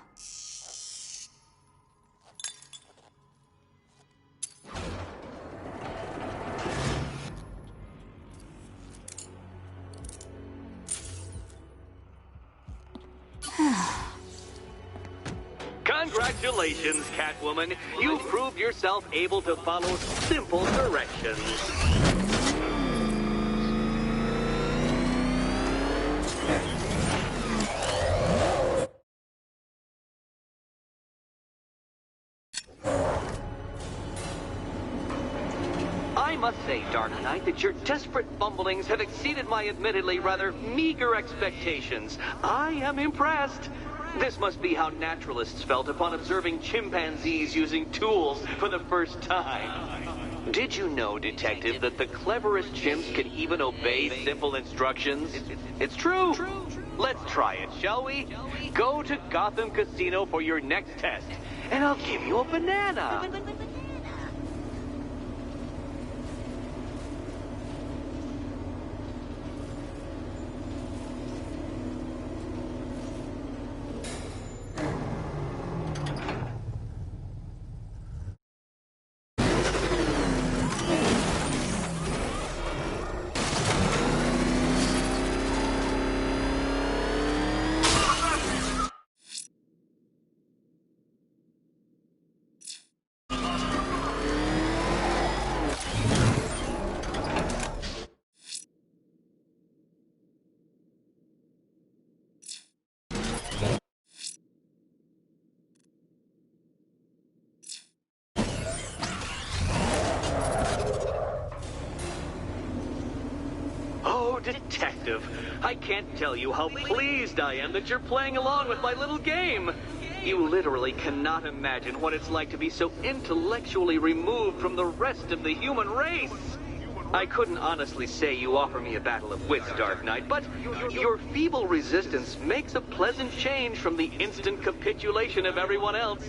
Speaker 9: Congratulations, Catwoman. You proved yourself able to follow simple directions. I must say, Dark Knight, that your desperate fumblings have exceeded my admittedly rather meager expectations. I am impressed. This must be how naturalists felt upon observing chimpanzees using tools for the first time. Did you know, Detective, that the cleverest chimps can even obey simple instructions? It's true. Let's try it, shall we? Go to Gotham Casino for your next test, and I'll give you a banana. detective. I can't tell you how pleased I am that you're playing along with my little game. You literally cannot imagine what it's like to be so intellectually removed from the rest of the human race. I couldn't honestly say you offer me a battle of wits, Dark Knight, but your feeble resistance makes a pleasant change from the instant capitulation of everyone else.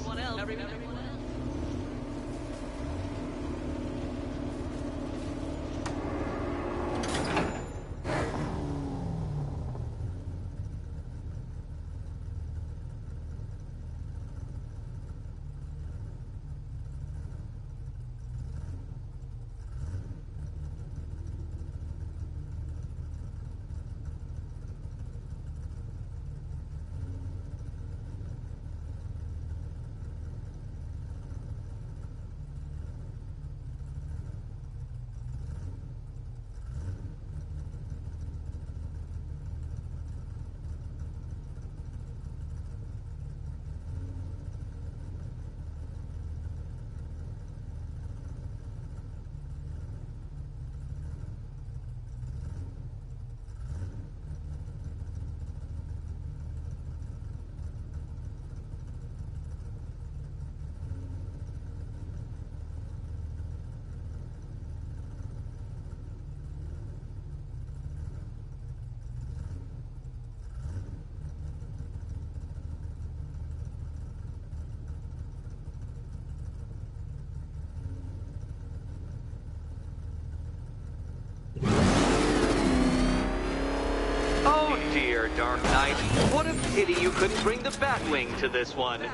Speaker 9: Oh dear, Dark Knight. What a pity you couldn't bring the Batwing to this one.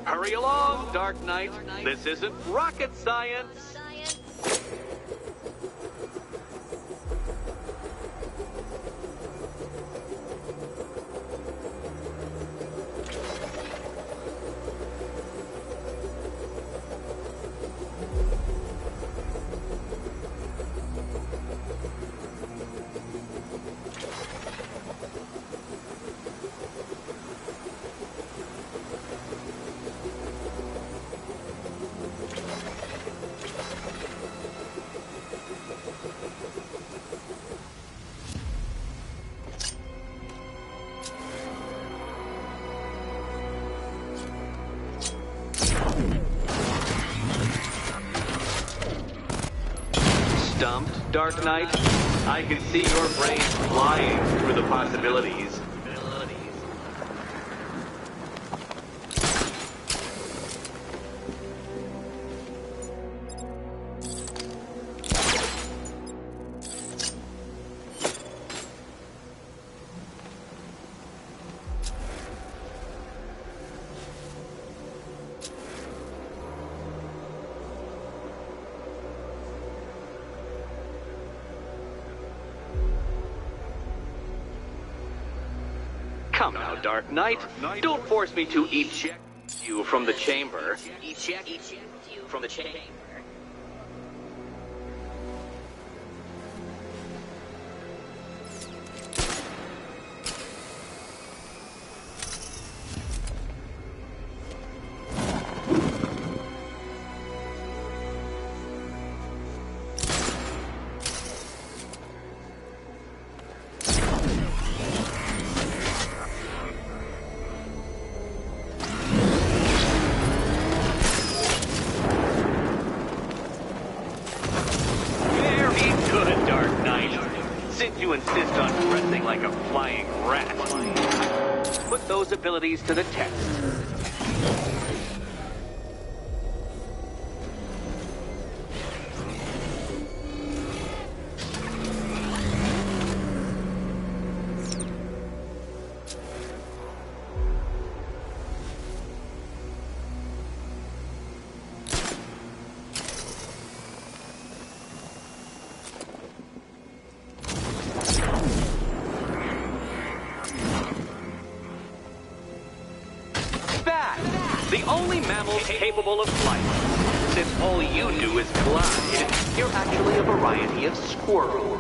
Speaker 9: Hurry along, Dark Knight. This isn't rocket science. Stumped, Dark Knight? I can see your brain flying through the possibilities. Come now, Dark Knight. Don't force me to eject you from the chamber.
Speaker 16: Eject you from the chamber.
Speaker 9: You insist on dressing like a flying rat. Put those abilities to the test. capable of flight. Since all you do is glide, you're actually a variety of squirrel.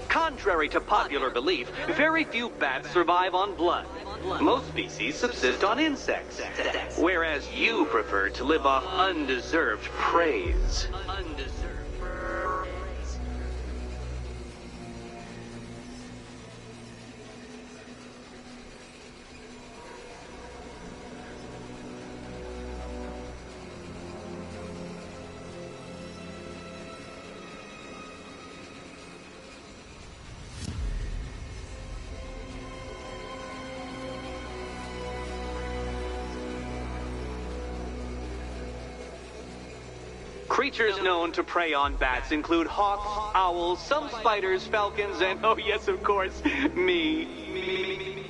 Speaker 9: Contrary to popular belief, very few bats survive on blood. Most species subsist on insects, whereas you prefer to live off undeserved praise. Creatures known to prey on bats include hawks, owls, some spiders, falcons, and, oh yes, of course, me.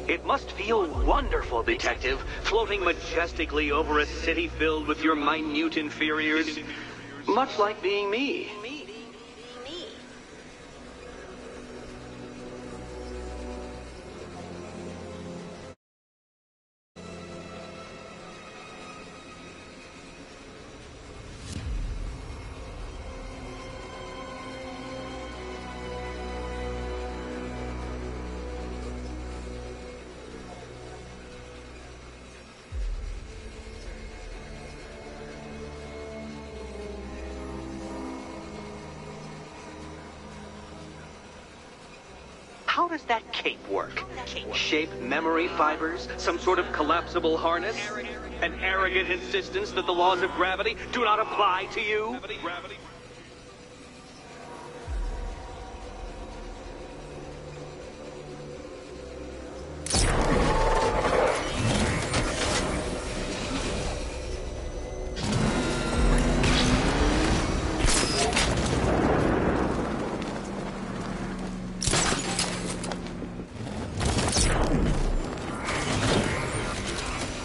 Speaker 9: It must feel wonderful, Detective, floating majestically over a city filled with your minute inferiors. Much like being me. How does that cape work? Shape memory fibers? Some sort of collapsible harness? An arrogant insistence that the laws of gravity do not apply to you?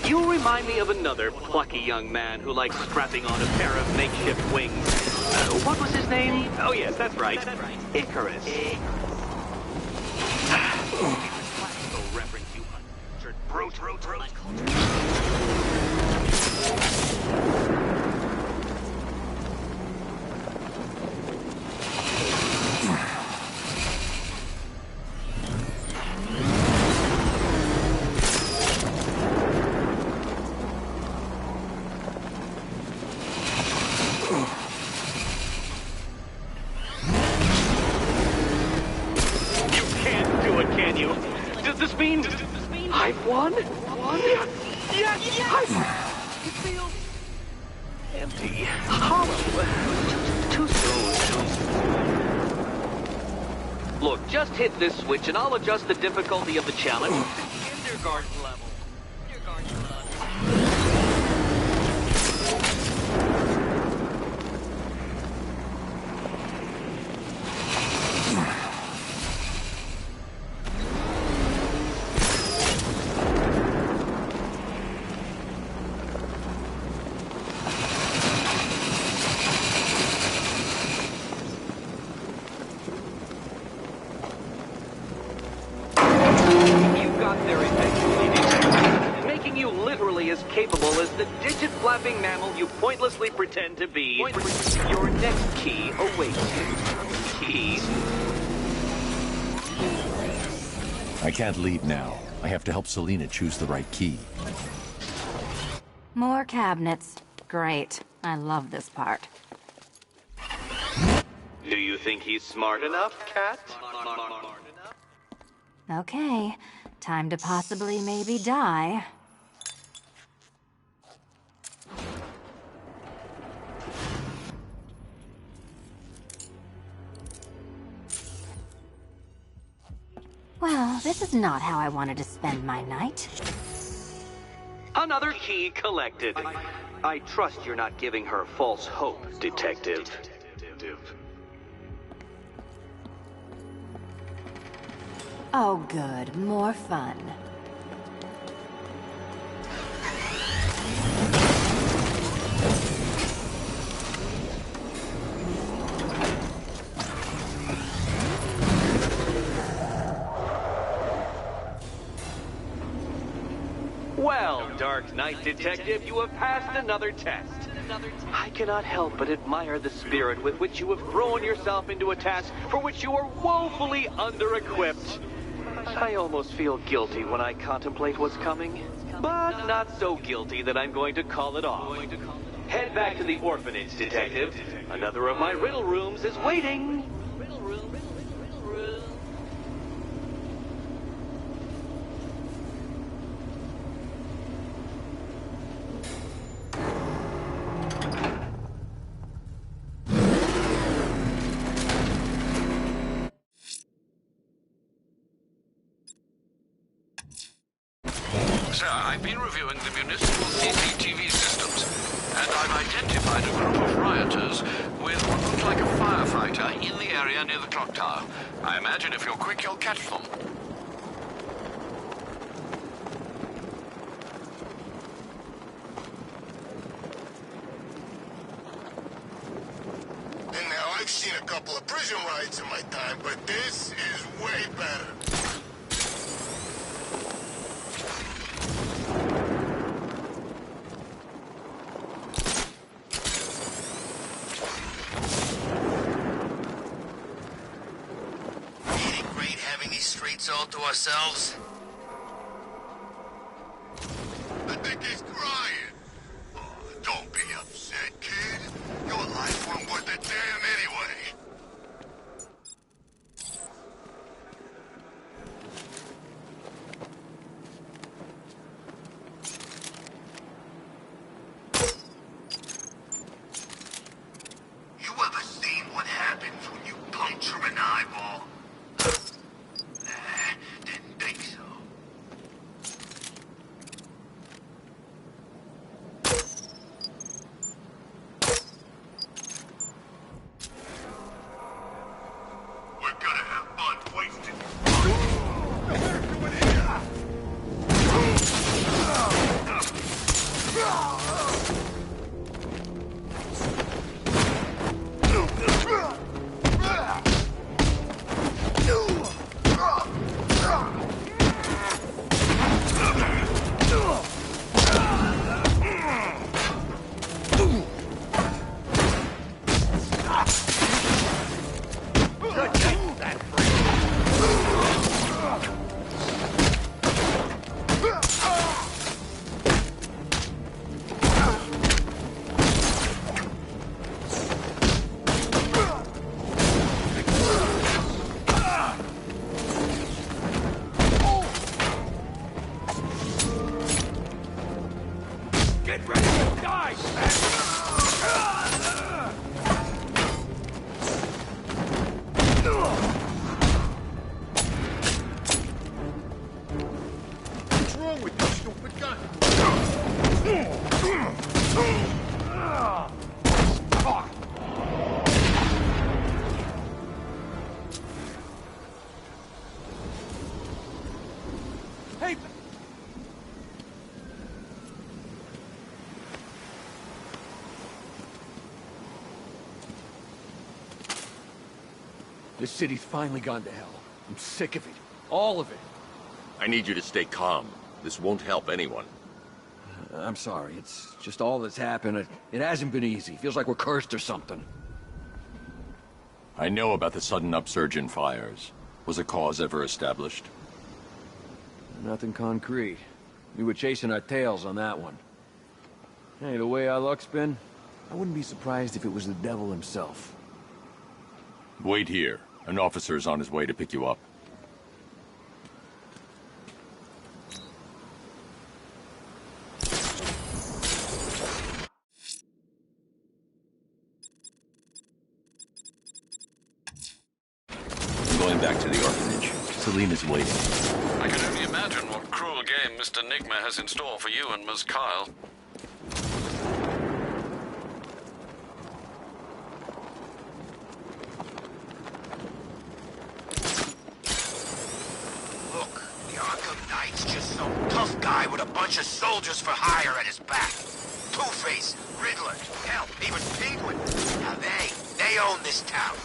Speaker 9: You remind me of another plucky young man who likes strapping on a pair of makeshift wings. What was his name? Oh yes, that's right. Icarus. Reverend, you uncultured brute. Does this mean I've won? Yes! It feels empty, hollow, too soon. Look, just hit this switch and I'll adjust the difficulty of the challenge to kindergarten level. As capable as the digit-flapping mammal you pointlessly pretend to be. Your next key awaits you. Key?
Speaker 1: I can't leave now. I have to help Selina choose the right key.
Speaker 10: More cabinets. Great. I love this part.
Speaker 9: Do you think he's smart enough, Cat?
Speaker 10: Okay, time to possibly maybe die. Well, this is not how I wanted to spend my night.
Speaker 9: Another key collected. I trust you're not giving her false hope, Detective.
Speaker 10: Oh good, more fun.
Speaker 9: Well, Dark Knight Detective, you have passed another test. I cannot help but admire the spirit with which you have thrown yourself into a task for which you are woefully under-equipped. I almost feel guilty when I contemplate what's coming, but not so guilty that I'm going to call it off. Head back to the orphanage, Detective. Another of my riddle rooms is waiting.
Speaker 2: Sir, I've been reviewing the municipal CCTV systems, and I've identified a group of rioters with what looked like a firefighter in the area near the clock tower. I imagine if you're quick, you'll catch them.
Speaker 3: And now, I've seen a couple of prison riots in my time, but this is way better.
Speaker 6: All to ourselves?
Speaker 3: I think he's crying. Oh, don't be upset, kid. Your life wasn't worth a damn anyway. You ever seen what happens when you puncture an eyeball?
Speaker 14: This city's finally gone to hell. I'm sick of it. All of it.
Speaker 1: I need you to stay calm. This won't help anyone.
Speaker 14: I'm sorry. It's just all that's happened. It hasn't been easy. Feels like we're cursed or something.
Speaker 1: I know about the sudden upsurge in fires. Was a cause ever established?
Speaker 14: Nothing concrete. We were chasing our tails on that one. Hey, the way our luck's been, I wouldn't be surprised if it was the devil himself.
Speaker 1: Wait here. An officer is on his way to pick you up. I'm going back to the orphanage. Celine is waiting.
Speaker 2: I can only imagine what cruel game Mr. Nigma has in store for you and Ms. Kyle.
Speaker 6: Look, the Arkham Knight's just some tough guy with a bunch of soldiers for hire at his back. Two-Face, Riddler, hell, even Penguin. Now they own this town.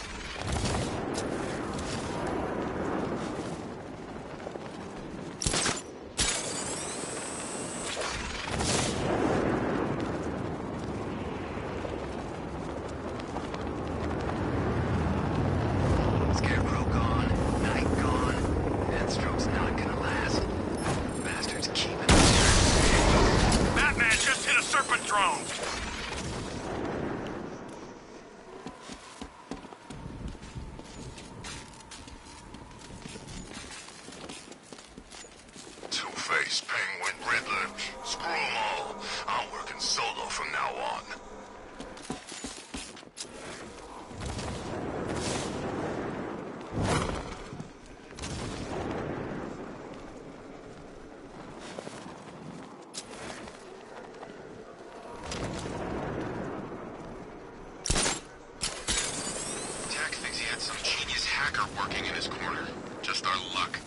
Speaker 6: Scarecrow gone, Knight gone. Deathstroke's not gonna last. Bastards keeping us.
Speaker 3: Batman just hit a serpent drone! Two-Face, Penguin, Riddler. Screw 'em all. I'm working solo from now on. Jack thinks he had some genius hacker working in his corner. Just our luck.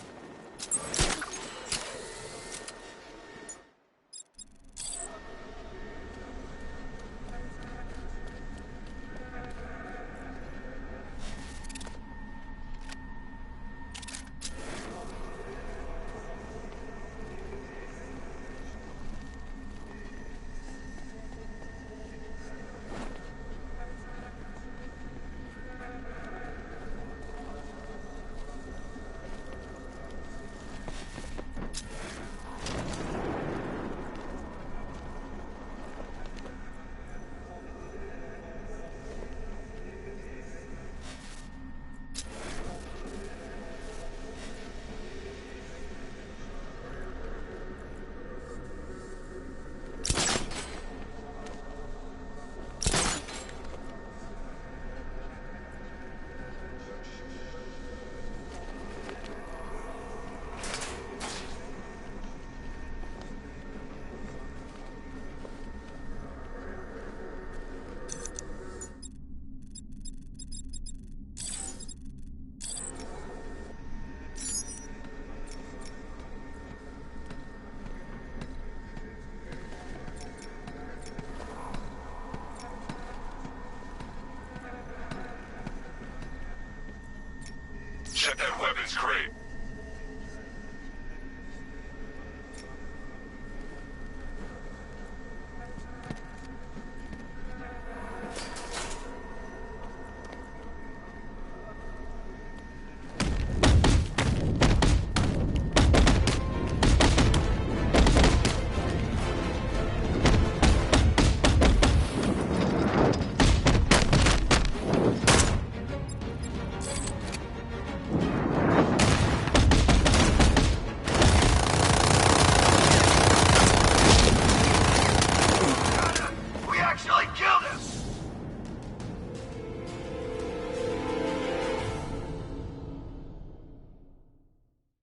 Speaker 3: Check that weapons crate.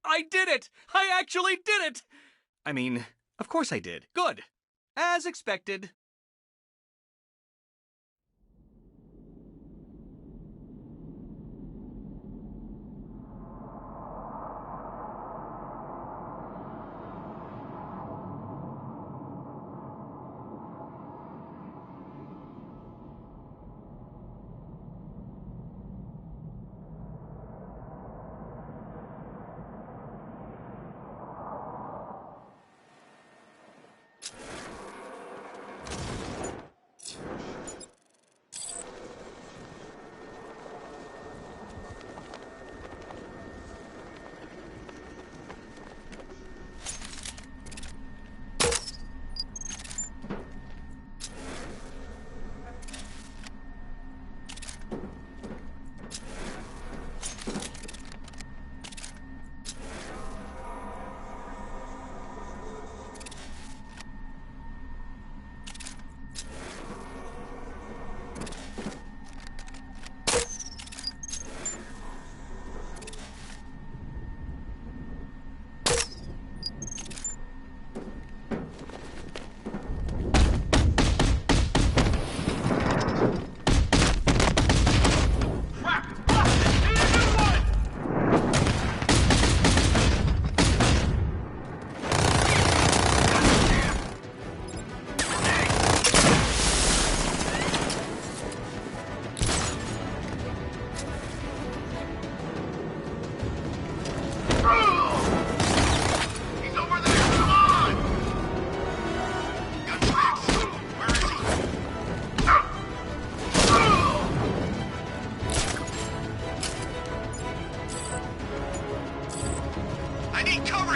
Speaker 17: I did it! I actually did it! I mean, of course I did. Good. As expected.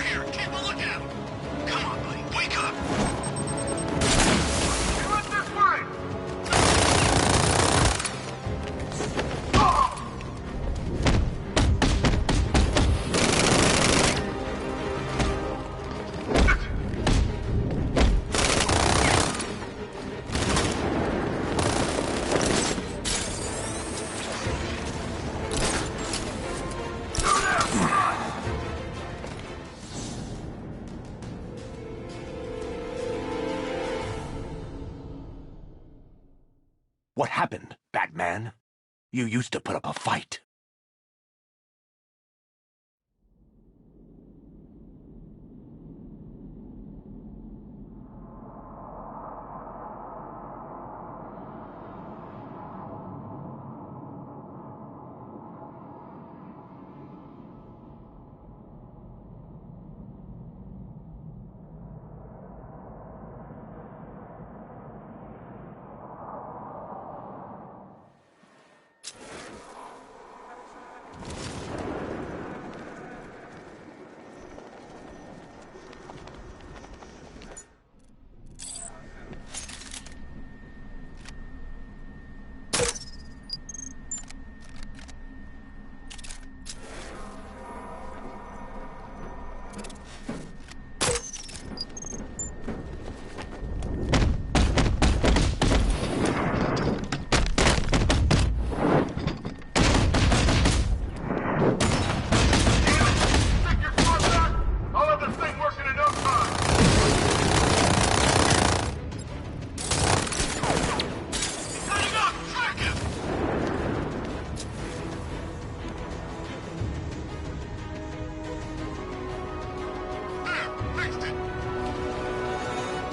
Speaker 6: over here! Keep a lookout! Come on, buddy, wake up!
Speaker 3: He went this way!
Speaker 15: What happened, Batman? You used to put up a fight.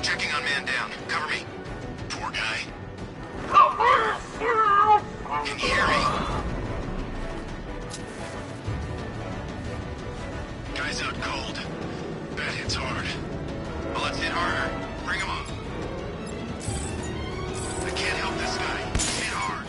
Speaker 6: Checking on man down. Cover me. Poor guy. Can you hear me? Guy's out cold. That hits hard. Well, let's hit harder. Bring him on. I can't help this guy. Hit hard.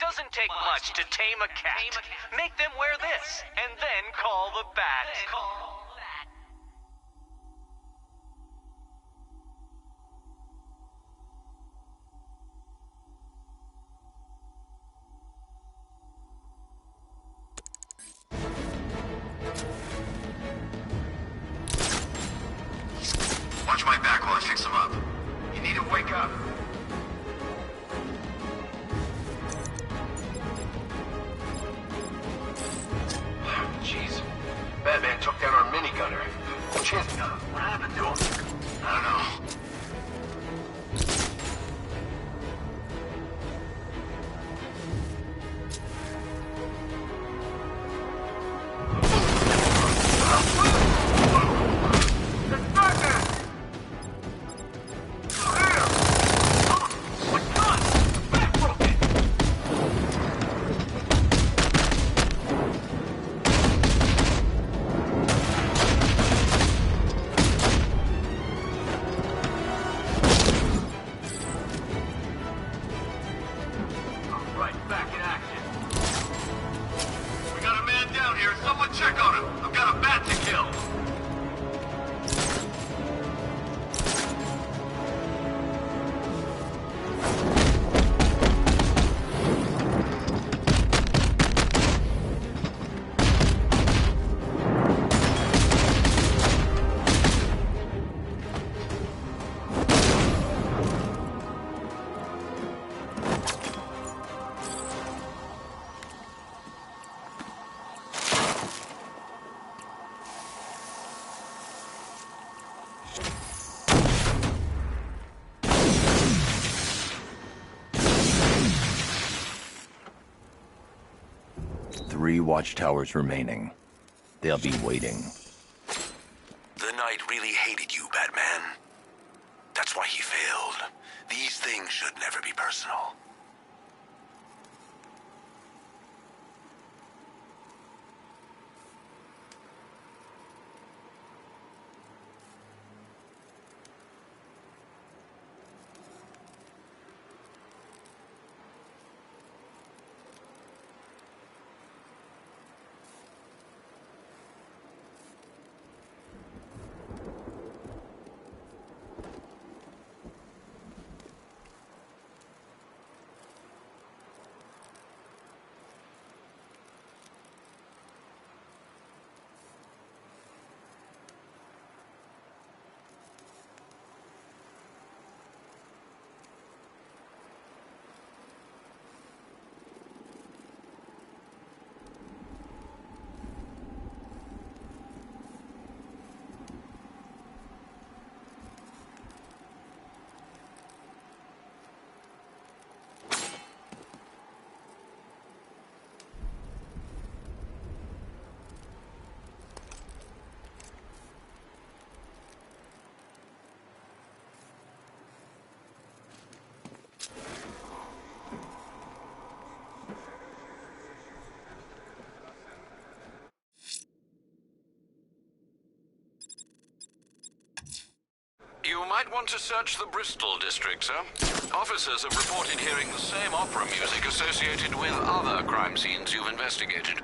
Speaker 9: Doesn't take much to tame a cat. Make them wear this, and then call the bat.
Speaker 6: Watch my back while I fix him up. You need to wake up. Jeez. Batman took down our minigunner. What happened to him? I don't know.
Speaker 1: Three watchtowers remaining. They'll be waiting.
Speaker 15: The Knight really hated you, Batman. That's why he failed. These things should never be personal.
Speaker 2: You might want to search the Bristol district, sir. Officers have reported hearing the same opera music associated with other crime scenes you've investigated.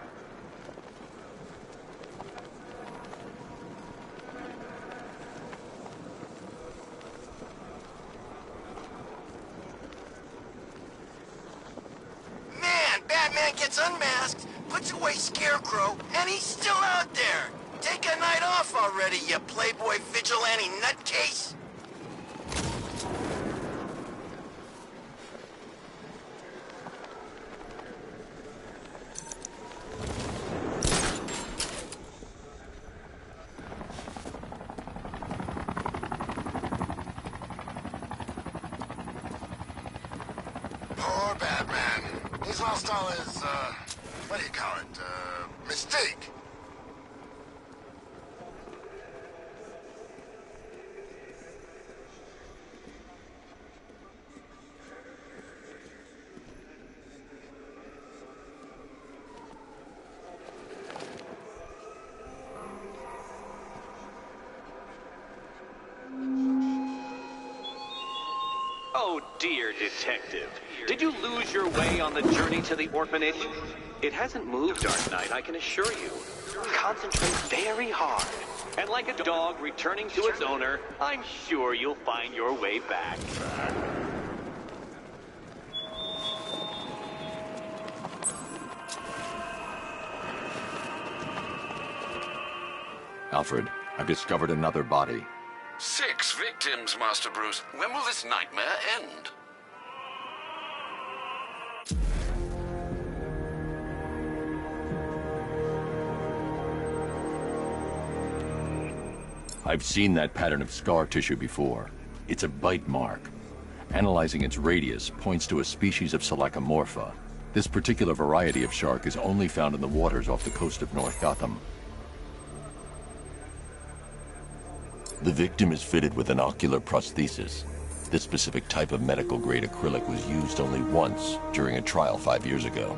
Speaker 6: Man, Batman gets unmasked, puts away Scarecrow, and he's still out there. Take a night off already, you playboy vigilante nutcase.
Speaker 3: Poor Batman. He's lost all his, what do you call it, mystique.
Speaker 9: Oh, dear detective. Did you lose your way on the journey to the orphanage? It hasn't moved, Dark Knight, I can assure you. Concentrate very hard. And like a dog returning to its owner, I'm sure you'll find your way back.
Speaker 1: Alfred, I've discovered another body.
Speaker 2: 6 victims, Master Bruce. When will this nightmare end?
Speaker 1: I've seen that pattern of scar tissue before. It's a bite mark. Analyzing its radius points to a species of Selachomorpha. This particular variety of shark is only found in the waters off the coast of North Gotham. The victim is fitted with an ocular prosthesis. This specific type of medical-grade acrylic was used only once during a trial 5 years ago.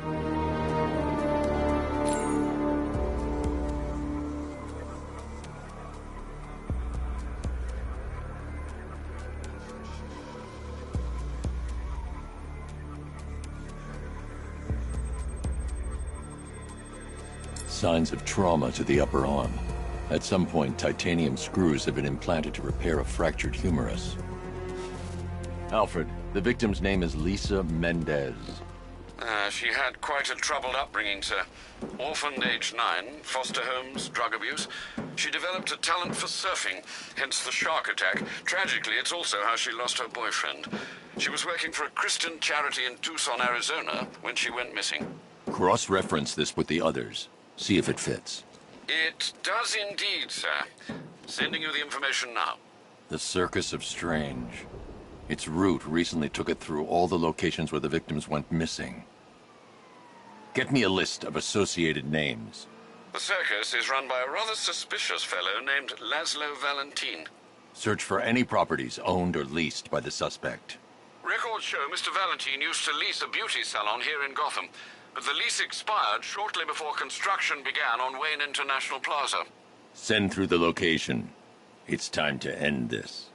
Speaker 1: Signs of trauma to the upper arm. At some point, titanium screws have been implanted to repair a fractured humerus. Alfred, the victim's name is Lisa Mendez.
Speaker 2: She had quite a troubled upbringing, sir. Orphaned age 9, foster homes, drug abuse. She developed a talent for surfing, hence the shark attack. Tragically, it's also how she lost her boyfriend. She was working for a Christian charity in Tucson, Arizona, when she went missing.
Speaker 1: Cross-reference this with the others. See if it fits.
Speaker 2: It does indeed, sir. Sending you the information now.
Speaker 1: The Circus of Strange. Its route recently took it through all the locations where the victims went missing. Get me a list of associated names.
Speaker 2: The circus is run by a rather suspicious fellow named Laszlo Valentin.
Speaker 1: Search for any properties owned or leased by the suspect.
Speaker 2: Records show Mr. Valentin used to lease a beauty salon here in Gotham, but the lease expired shortly before construction began on Wayne International Plaza.
Speaker 1: Send through the location. It's time to end this.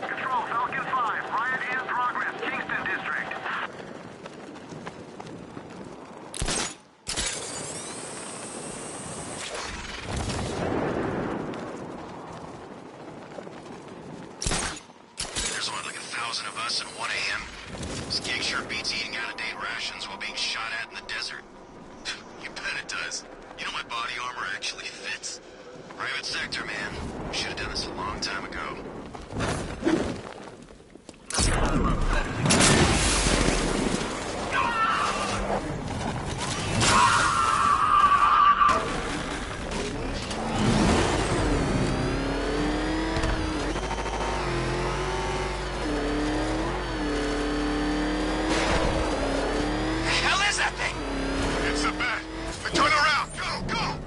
Speaker 3: Control, Falcon 5. Riot in progress. Kingston District.
Speaker 6: There's only like 1,000 of us at 1 a.m. This gig sure beats eating out-of-date rations while being shot at in the desert. You bet it does. You know my body armor actually fits. Private sector, man. We should have done this a long time ago.
Speaker 3: It's a bat. Turn around. Go, go.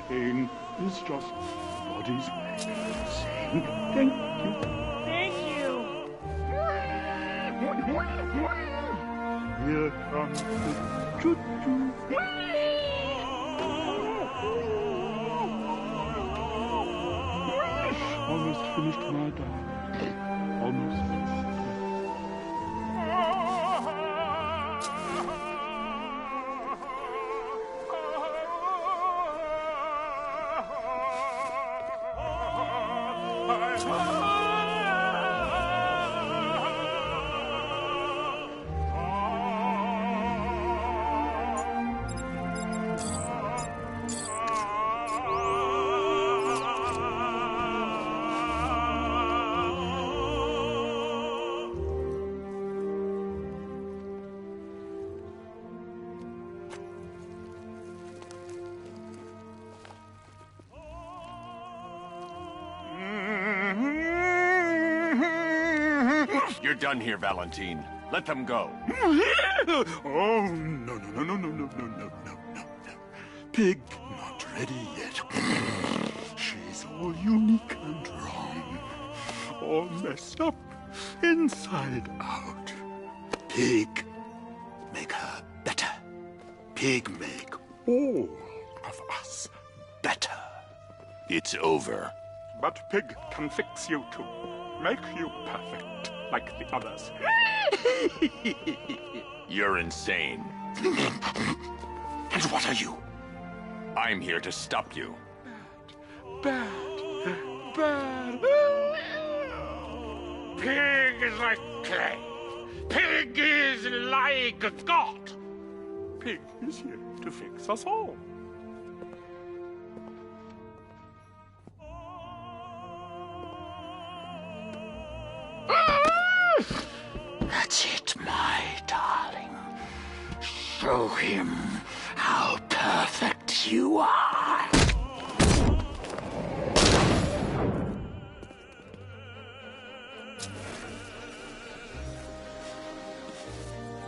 Speaker 12: Pain is just the body's way of saying thank you.
Speaker 8: Thank you!
Speaker 12: Here comes the choo-choo.
Speaker 18: finished, my darling. Almost finished.
Speaker 1: You're done here, Valentine. Let them go.
Speaker 18: Oh, no. Pig not ready yet. She's all unique and wrong. All messed up, inside out. Pig, make her better. Pig, make all of us better.
Speaker 1: It's over.
Speaker 18: But Pig can fix you too. Make you perfect, like the others.
Speaker 1: You're insane.
Speaker 18: And what are you?
Speaker 1: I'm here to stop you.
Speaker 18: Bad. Pig is like clay. Pig is like God. Pig is here to fix us all. That's it, my darling. Show him how perfect you are.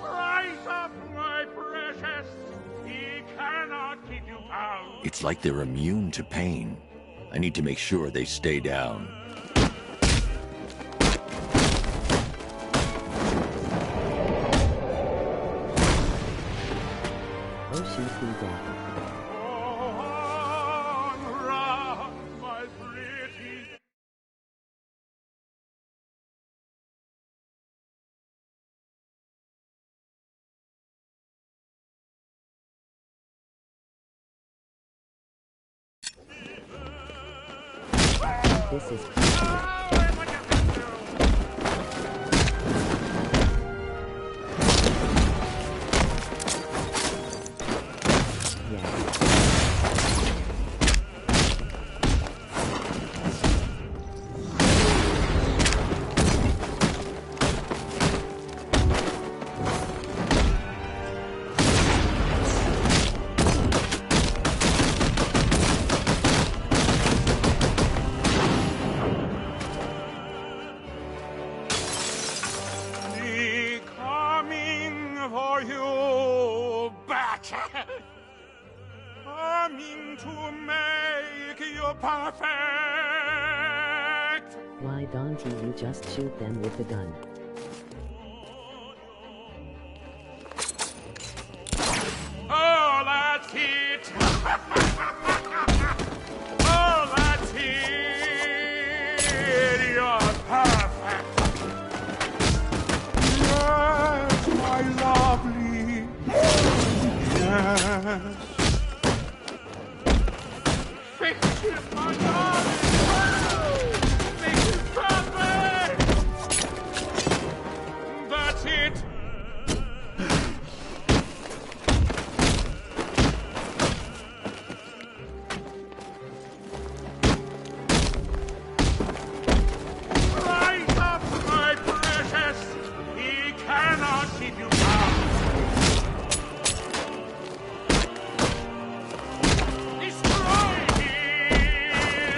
Speaker 18: Rise up, my precious. He cannot keep you bound.
Speaker 1: It's like they're immune to pain. I need to make sure they stay down.
Speaker 5: This is
Speaker 18: Coming to make you perfect.
Speaker 5: Why don't you just shoot them with the gun?
Speaker 18: Oh, that's it. Oh, that's it. You're perfect. Yes, my lovely. Yes. Fix it, my darling! Make it perfect! That's it! Rise up, my precious! He cannot keep you down! Destroy him!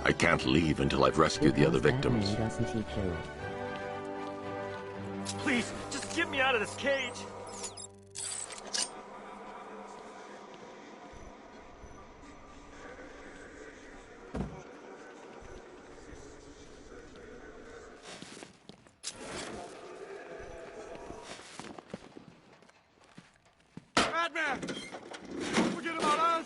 Speaker 1: I can't leave until I've rescued the other victims.
Speaker 5: Doesn't he kill it?
Speaker 8: Please, just get me out of this cage.
Speaker 18: Batman! Don't forget about us!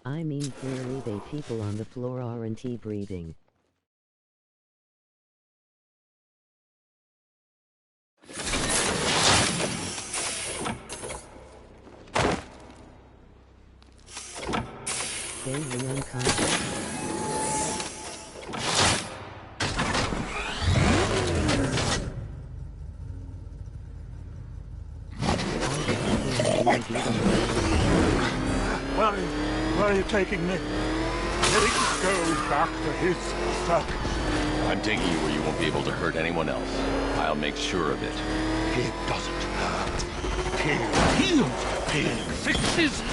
Speaker 5: I mean, clearly they people on the floor aren't breathing. Stay unconscious.
Speaker 18: Where are you taking me? Let it go back to his stuff.
Speaker 1: I'm taking you where you won't be able to hurt anyone else. I'll make sure of it.
Speaker 18: Pig doesn't hurt. Pig heals. Pig fixes.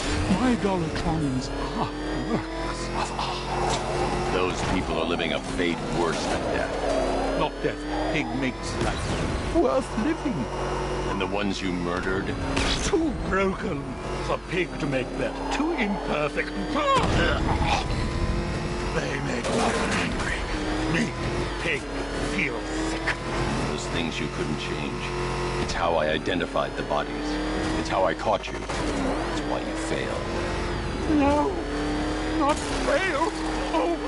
Speaker 18: My Dolatrons are works of art.
Speaker 1: Those people are living a fate worse than death.
Speaker 18: Not death. Pig makes life worth living.
Speaker 1: And the ones you murdered?
Speaker 18: Too broken for Pig to make that. Too imperfect. They make life angry. Me, Pig, feel sick.
Speaker 1: Those things you couldn't change. It's how I identified the bodies. It's how I caught you. It's why you failed.
Speaker 18: No, not fail. Oh.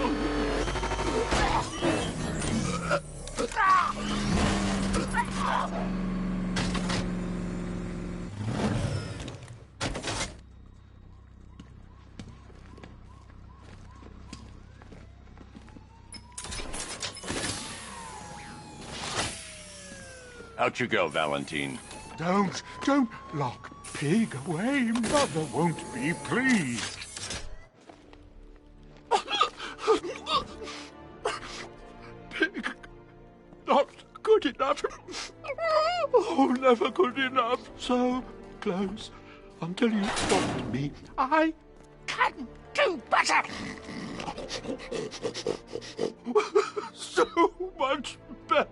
Speaker 1: Out you go, Valentine.
Speaker 18: Don't lock Pig away. Mother won't be pleased. Pig, not good enough. Oh, never good enough. So close until you stopped me. I can do better. So much better.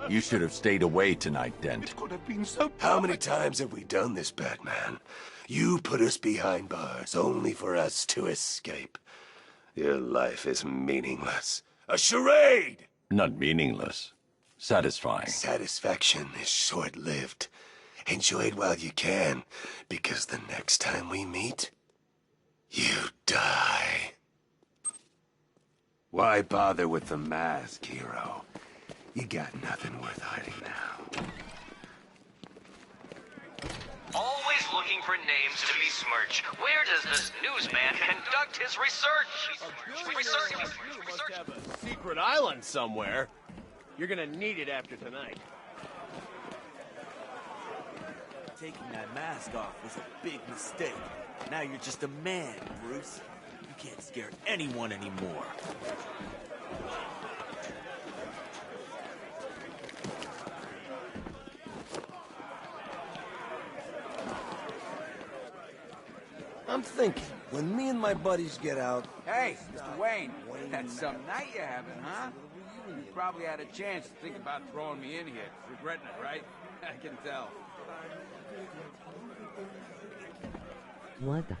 Speaker 1: You should have stayed away tonight, Dent.
Speaker 18: It could have been so perfect.
Speaker 19: How many times have we done this, Batman? You put us behind bars only for us to escape. Your life is meaningless. A charade!
Speaker 1: Not meaningless. Satisfying.
Speaker 19: Satisfaction is short-lived. Enjoy it while you can, because the next time we meet, you die. Why bother with the mask, hero? You got nothing worth hiding now.
Speaker 9: Always looking for names to besmirch. Where does this newsman conduct his research?
Speaker 14: You must have a secret island somewhere. You're gonna need it after tonight.
Speaker 20: Taking that mask off was a big mistake. Now you're just a man, Bruce. You can't scare anyone anymore. I'm thinking, when me and my buddies get out...
Speaker 21: Hey, Mr. Wayne, that's some night you're having, huh? You probably had a chance to think about throwing me in here. Regretting it, right? I can tell.
Speaker 5: What the?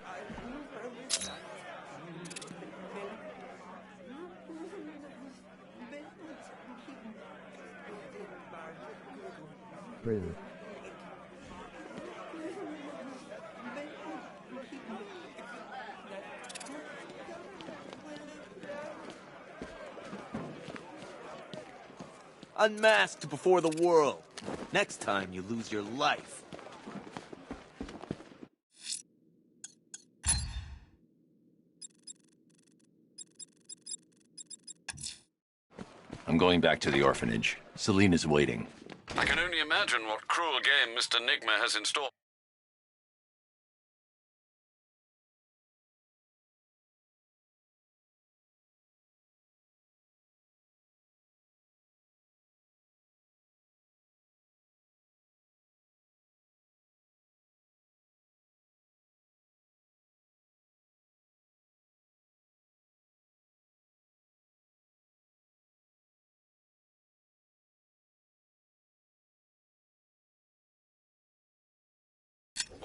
Speaker 5: Rude.
Speaker 20: Unmasked before the world. Next time you lose your life.
Speaker 1: I'm going back to the orphanage. Celine is waiting.
Speaker 2: I can only imagine what cruel game Mr. Nigma has in store.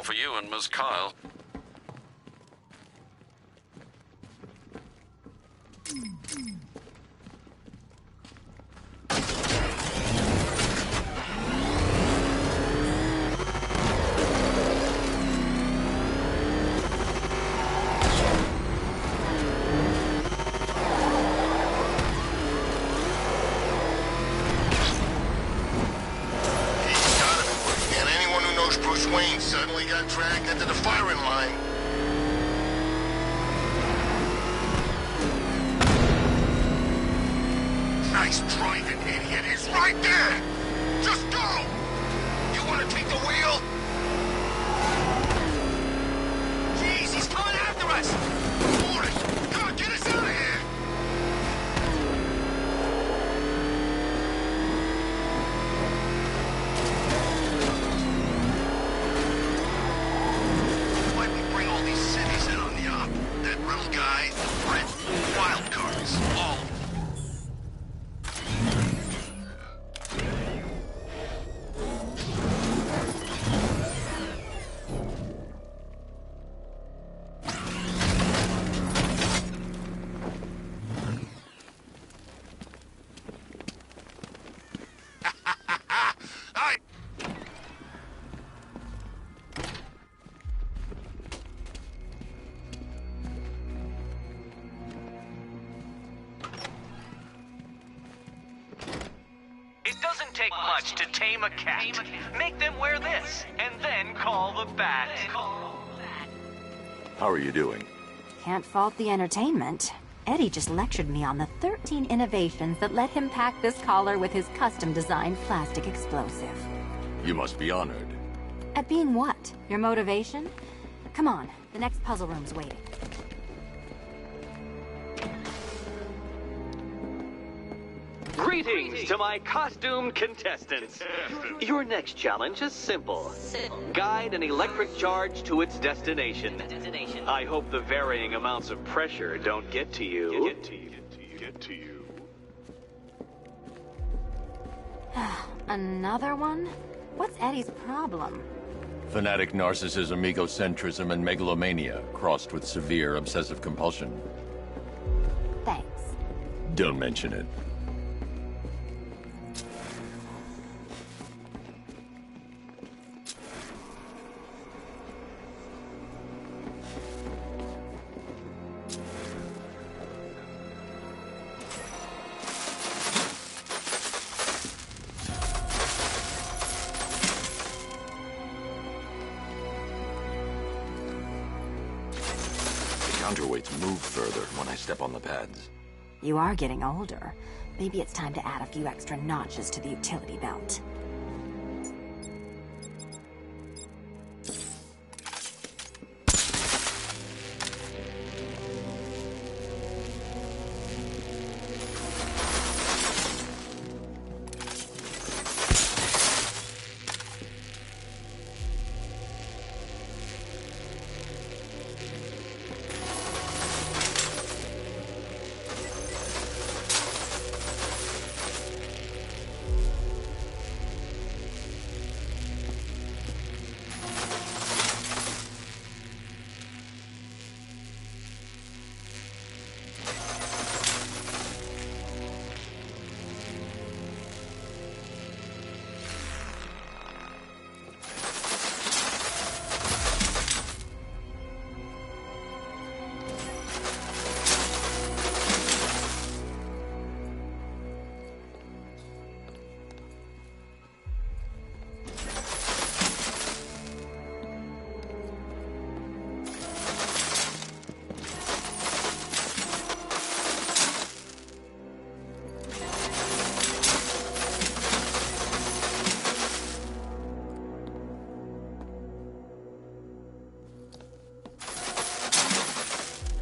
Speaker 2: for you and Miss Kyle.
Speaker 3: Bruce Wayne suddenly got dragged into the firing line. Nice driving, idiot. It's right there. Just go. You want to take the wheel? Jeez, he's coming after us. Morris, come on, get us out of here.
Speaker 9: Take much to tame a cat. Make them wear this, and then call the bat.
Speaker 1: How are you doing?
Speaker 10: Can't fault the entertainment. Eddie just lectured me on the 13 innovations that let him pack this collar with his custom-designed plastic explosive.
Speaker 1: You must be honored.
Speaker 10: At being what? Your motivation? Come on, the next puzzle room's waiting.
Speaker 9: Greetings to my costumed contestants. Your next challenge is simple. Guide an electric charge to its destination. I hope the varying amounts of pressure don't get to you.
Speaker 10: Another one? What's Eddie's problem?
Speaker 1: Fanatic narcissism, egocentrism, and megalomania, crossed with severe obsessive compulsion.
Speaker 10: Thanks.
Speaker 1: Don't mention it. Counterweights move further when I step on the pads.
Speaker 10: You are getting older. Maybe it's time to add a few extra notches to the utility belt.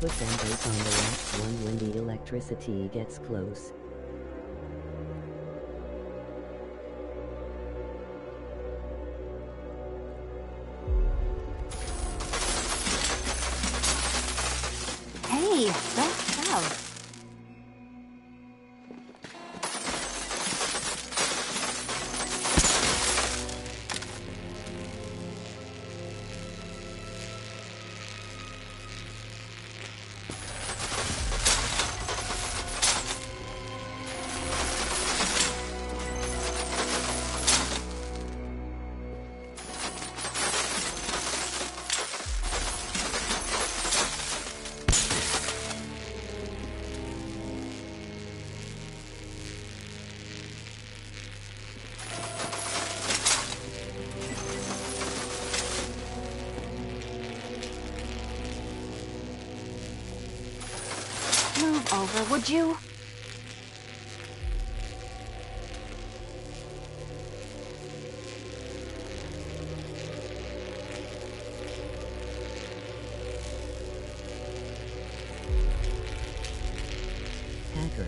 Speaker 5: Put them both on the left one when the electricity gets close.
Speaker 10: Hey, don't shout. Move over, would you?
Speaker 5: Hacker.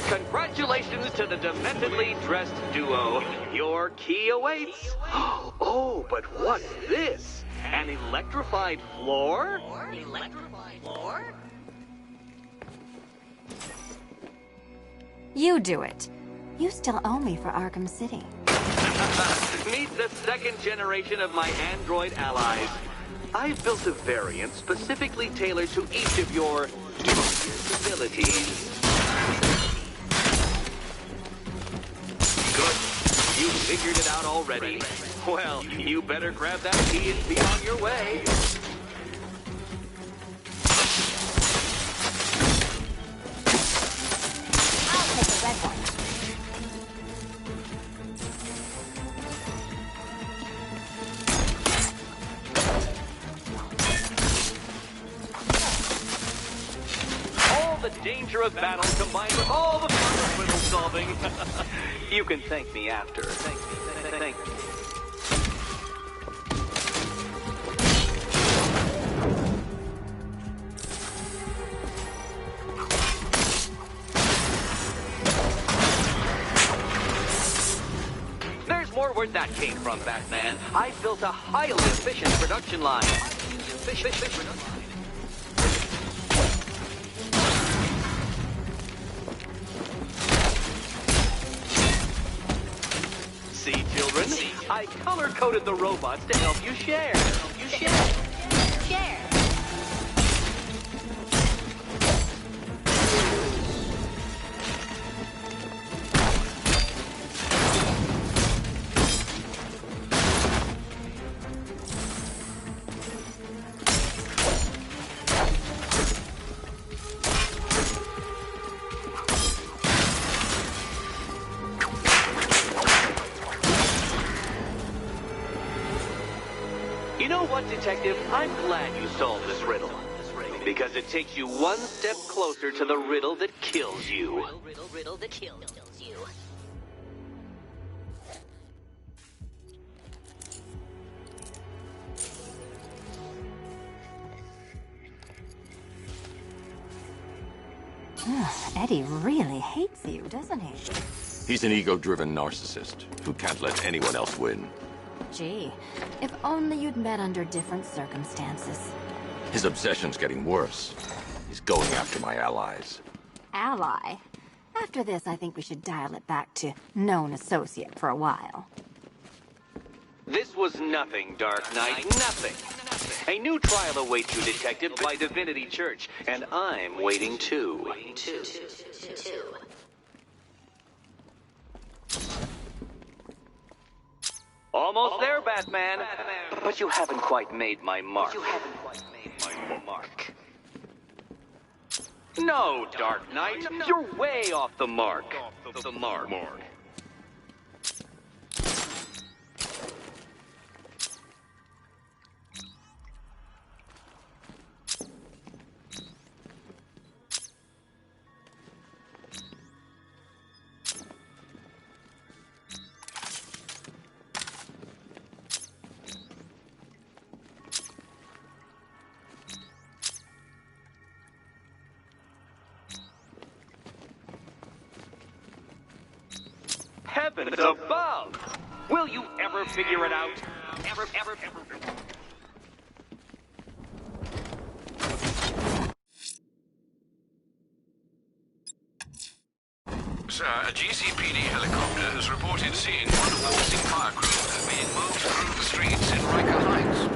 Speaker 9: Congratulations to the dementedly dressed duo. Your key awaits. Oh, but what's this? An electrified floor?
Speaker 16: Electrified floor?
Speaker 10: You do it. You still owe me for Arkham City.
Speaker 9: Meet the second generation of my android allies. I've built a variant specifically tailored to each of your abilities. Good. You figured it out already. Well, you better grab that key and be on your way.
Speaker 10: I'll take the red one.
Speaker 9: All the danger of battle combined with all the fun of riddle solving. You can thank me after. Thank me. There's more where that came from, Batman. I built a highly efficient production line. See, children? I color-coded the robots to help you share.
Speaker 16: Share.
Speaker 9: You know what, Detective? I'm glad you solved this riddle. Because it takes you one step closer to the riddle that kills you.
Speaker 16: Riddle that kills you.
Speaker 10: Eddie really hates you, doesn't he?
Speaker 1: He's an ego-driven narcissist who can't let anyone else win.
Speaker 10: Gee, if only you'd met under different circumstances.
Speaker 1: His obsession's getting worse. He's going after my allies.
Speaker 10: Ally? After this, I think we should dial it back to known associate for a while.
Speaker 9: This was nothing, Dark Knight, nothing. A new trial awaits you, Detective, by Divinity Church, and I'm waiting too. Almost there, Batman. But you haven't quite made my mark. No, Dark Knight, you're way off the mark. Heavens above! Will you ever figure it out? Ever.
Speaker 2: Sir, a GCPD helicopter has reported seeing one of the missing fire crew being moved through the streets in Arkham Knight.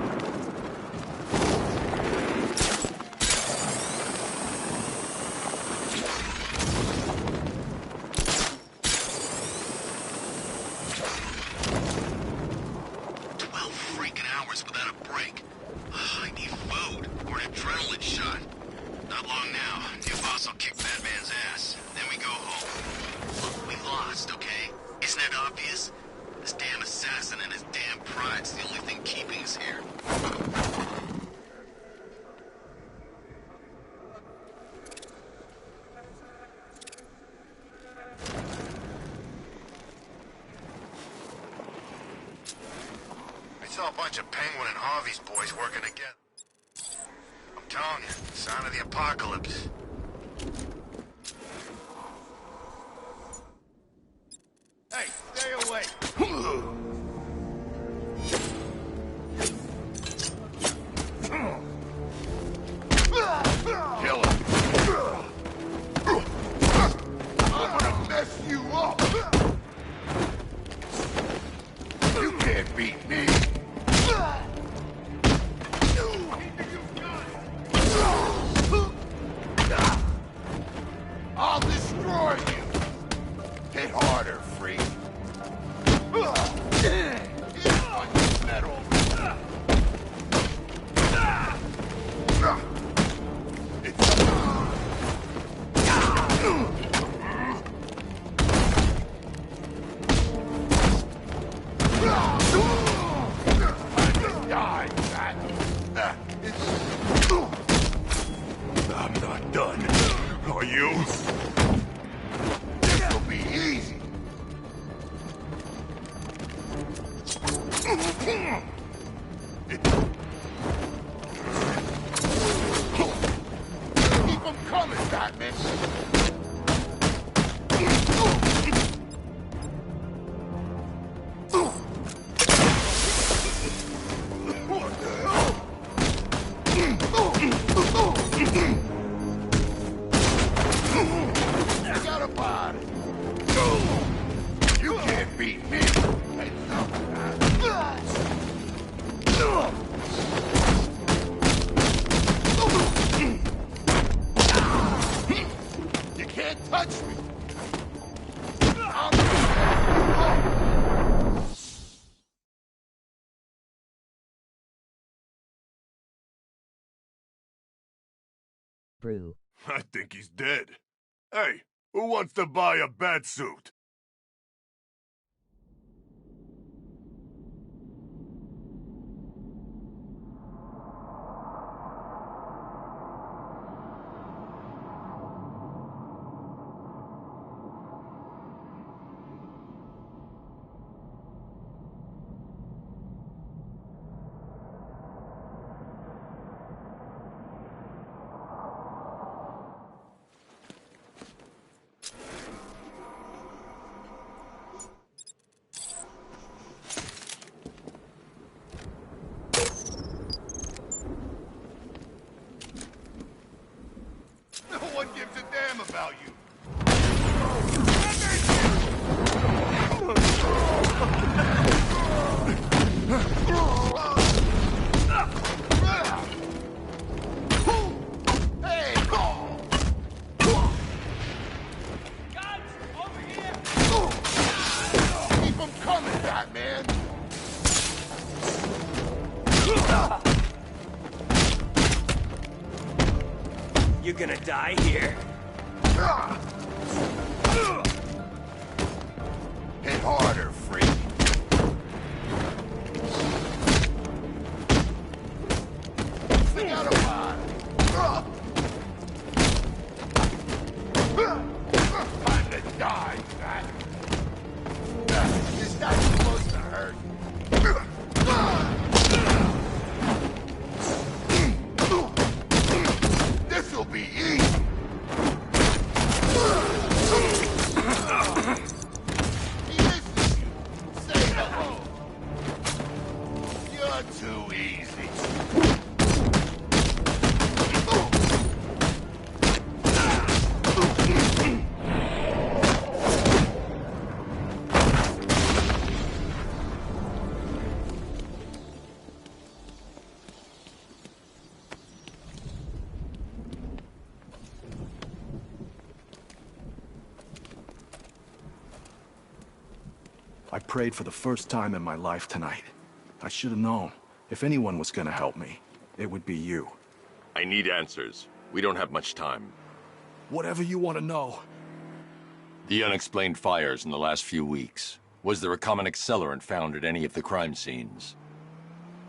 Speaker 6: 12 freaking hours without a break. I need food or an adrenaline shot. Not long now. New boss will kick Batman's ass. Then we go home. Look, we lost, okay? Isn't that obvious? This damn assassin and his damn pride's the only thing keeping us here.
Speaker 3: I saw a bunch of Penguin and Harvey's boys working together. I'm telling you, sign of the apocalypse. Hey, stay away!
Speaker 12: Kill him! I'm gonna mess you up! You can't beat me! I'll destroy you! Hit harder, freak! Hit on your metal! I'm not done. Are you? This'll be easy. Keep them coming, Batman. What the hell? I got a body. You can't beat me. You can't touch me.
Speaker 5: Brew.
Speaker 12: I think he's dead. Hey, who wants to buy a bat suit?
Speaker 20: You're gonna die here.
Speaker 19: Hit harder, freak. Forget about it. Time to die, fat. Is that supposed to hurt? This'll be easy. He misses you. Say hello. You're too easy.
Speaker 4: I prayed for the first time in my life tonight. I should have known. If anyone was gonna help me, it would be you.
Speaker 1: I need answers. We don't have much time.
Speaker 4: Whatever you want to know.
Speaker 1: The unexplained fires in the last few weeks. Was there a common accelerant found at any of the crime scenes?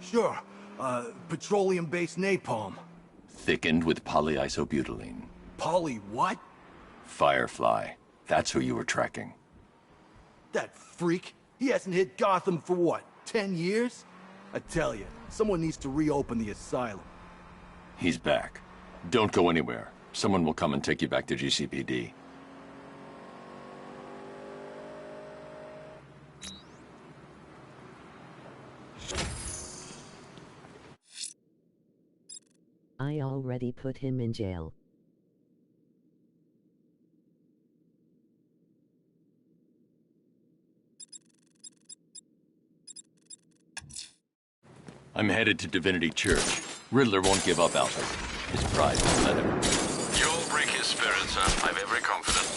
Speaker 4: Sure. Petroleum-based napalm.
Speaker 1: Thickened with polyisobutylene.
Speaker 4: Poly what?
Speaker 1: Firefly. That's who you were tracking.
Speaker 4: That freak. He hasn't hit Gotham for what, 10 years? I tell you, someone needs to reopen the asylum.
Speaker 1: He's back. Don't go anywhere. Someone will come and take you back to GCPD.
Speaker 5: I already put him in jail.
Speaker 1: I'm headed to Divinity Church. Riddler won't give up, Alfred. His pride won't let him.
Speaker 2: You'll break his spirit, sir. I've every confidence.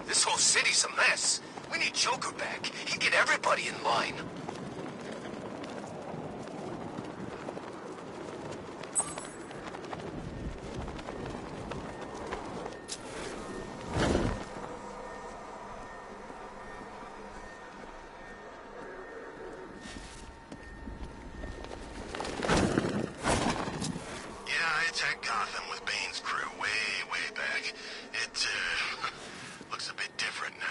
Speaker 19: This whole city's a mess. We need Joker back. He'd get everybody in line. Yeah, I attacked Gotham with Bane's crew way back. It, looks a bit different now.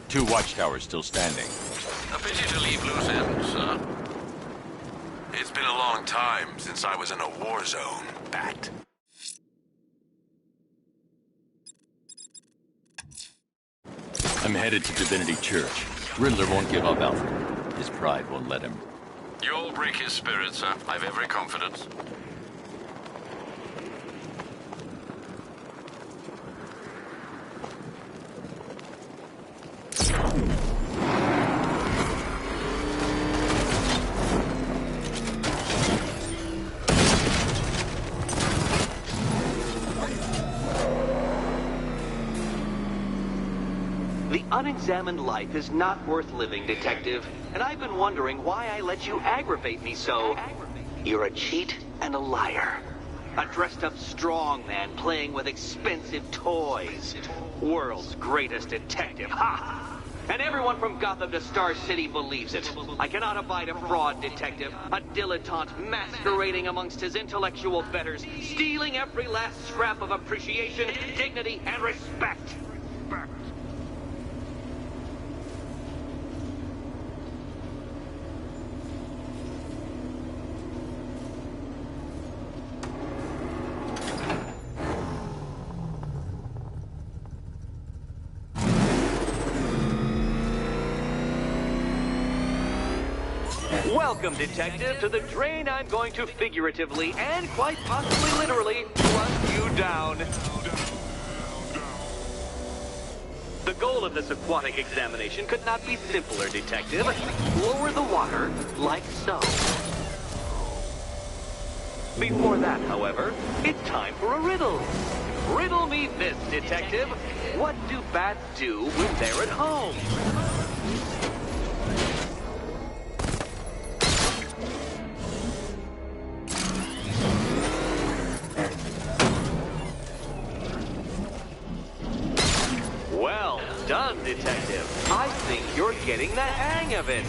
Speaker 1: Two watchtowers still standing.
Speaker 2: A pity to leave loose ends, sir.
Speaker 15: It's been a long time since I was in a war zone, Bat.
Speaker 1: I'm headed to Divinity Church. Riddler won't give up, Alfred. His pride won't let him.
Speaker 2: You'll break his spirit, sir. I've every confidence.
Speaker 9: The unexamined life is not worth living, Detective. And I've been wondering why I let you aggravate me so. You're a cheat and a liar. A dressed-up strongman playing with expensive toys. World's greatest detective, ha! And everyone from Gotham to Star City believes it. I cannot abide a fraud detective, a dilettante masquerading amongst his intellectual betters, stealing every last scrap of appreciation, dignity, and respect. Welcome, Detective, to the drain I'm going to figuratively and quite possibly literally run you down. The goal of this aquatic examination could not be simpler, Detective. Lower the water, like so. Before that, however, it's time for a riddle. Riddle me this, Detective. What do bats do when they're at home? Well done, Detective. I think you're getting the hang of it.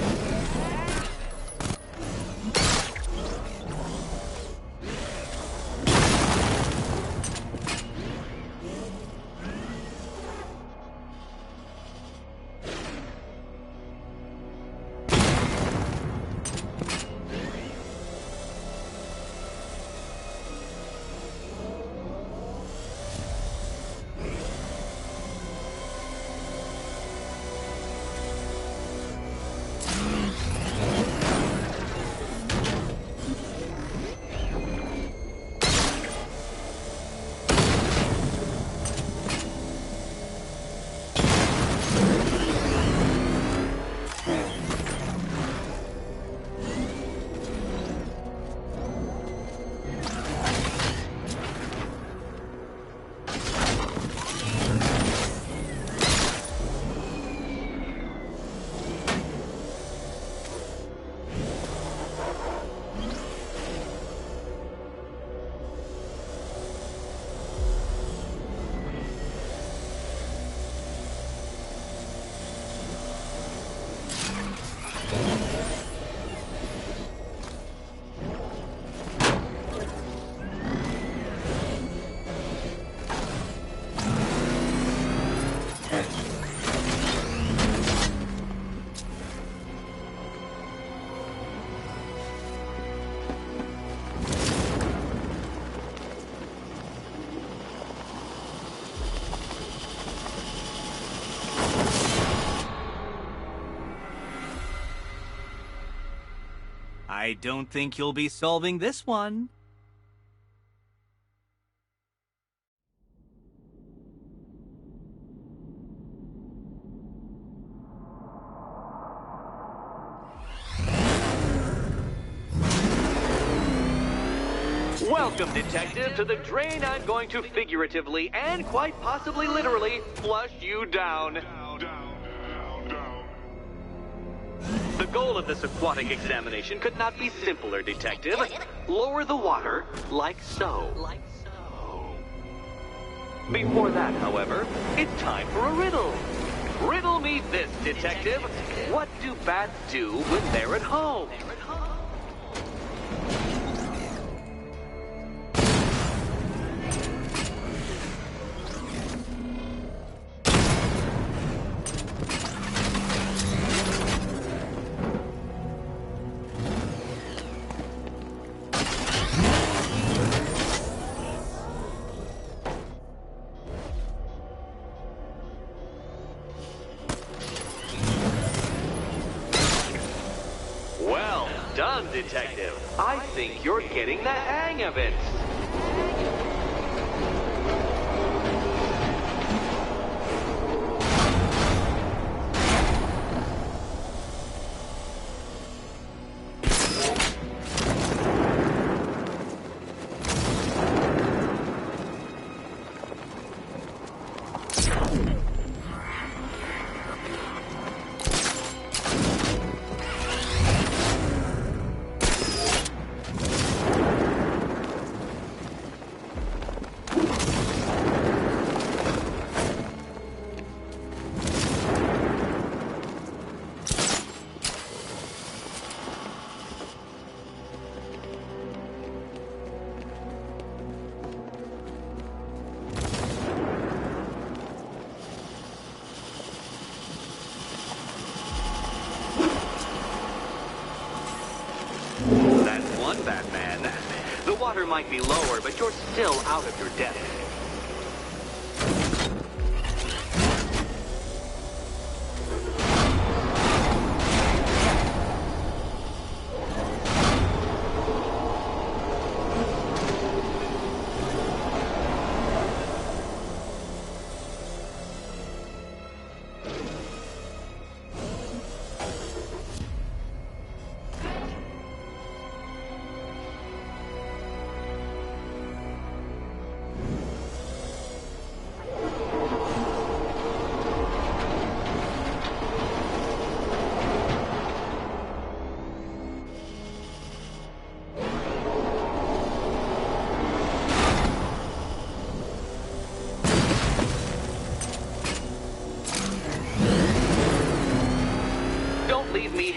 Speaker 17: I don't think you'll be solving this one.
Speaker 9: Welcome, Detective, to the drain I'm going to figuratively and quite possibly literally flush you down. The goal of this aquatic examination could not be simpler, Detective. Lower the water, like so. Before that, however, it's time for a riddle. Riddle me this, Detective. What do bats do when they're at home? done, Detective. I think you're getting the hang of it. Batman. The water might be lower, but you're still out of your depth.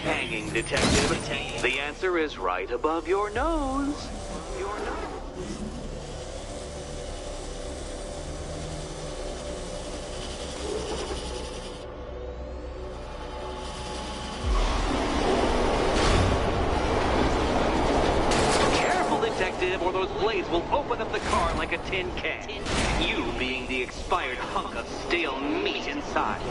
Speaker 9: Hanging, Detective. The answer is right above your nose. Careful, Detective, or those blades will open up the car like a tin can. You being the expired hunk of stale meat inside.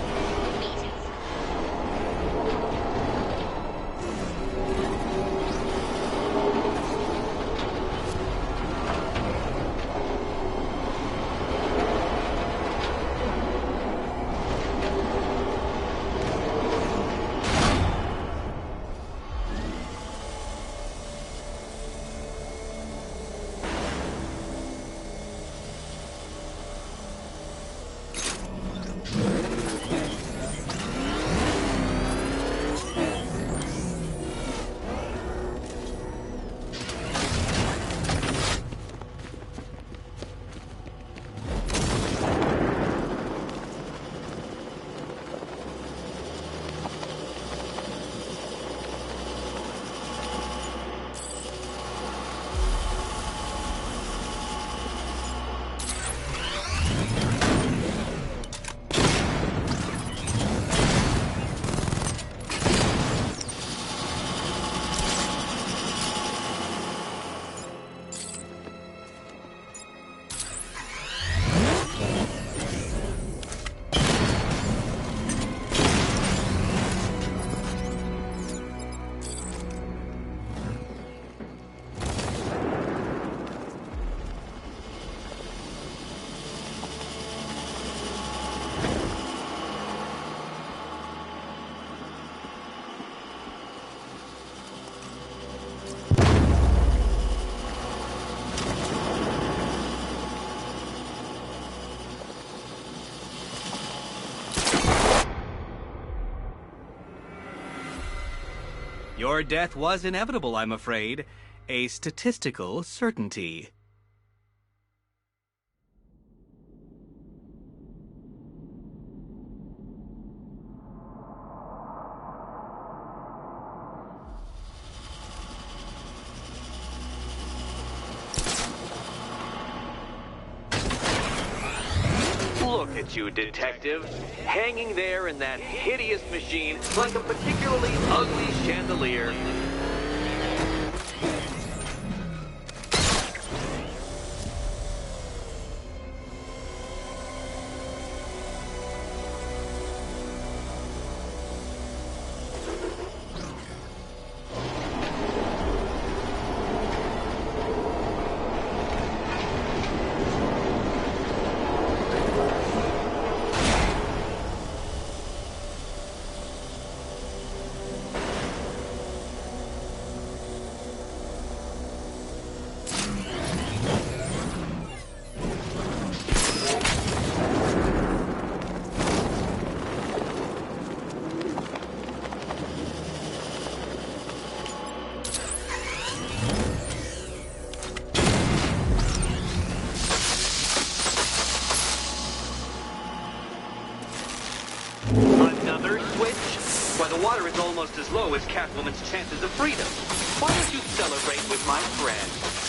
Speaker 17: Your death was inevitable, I'm afraid. A statistical certainty.
Speaker 9: Look at you, Detective. Hanging there in that hideous machine like a particularly ugly chandelier. Why, the water is almost as low as Catwoman's chances of freedom. Why don't you celebrate with my friend?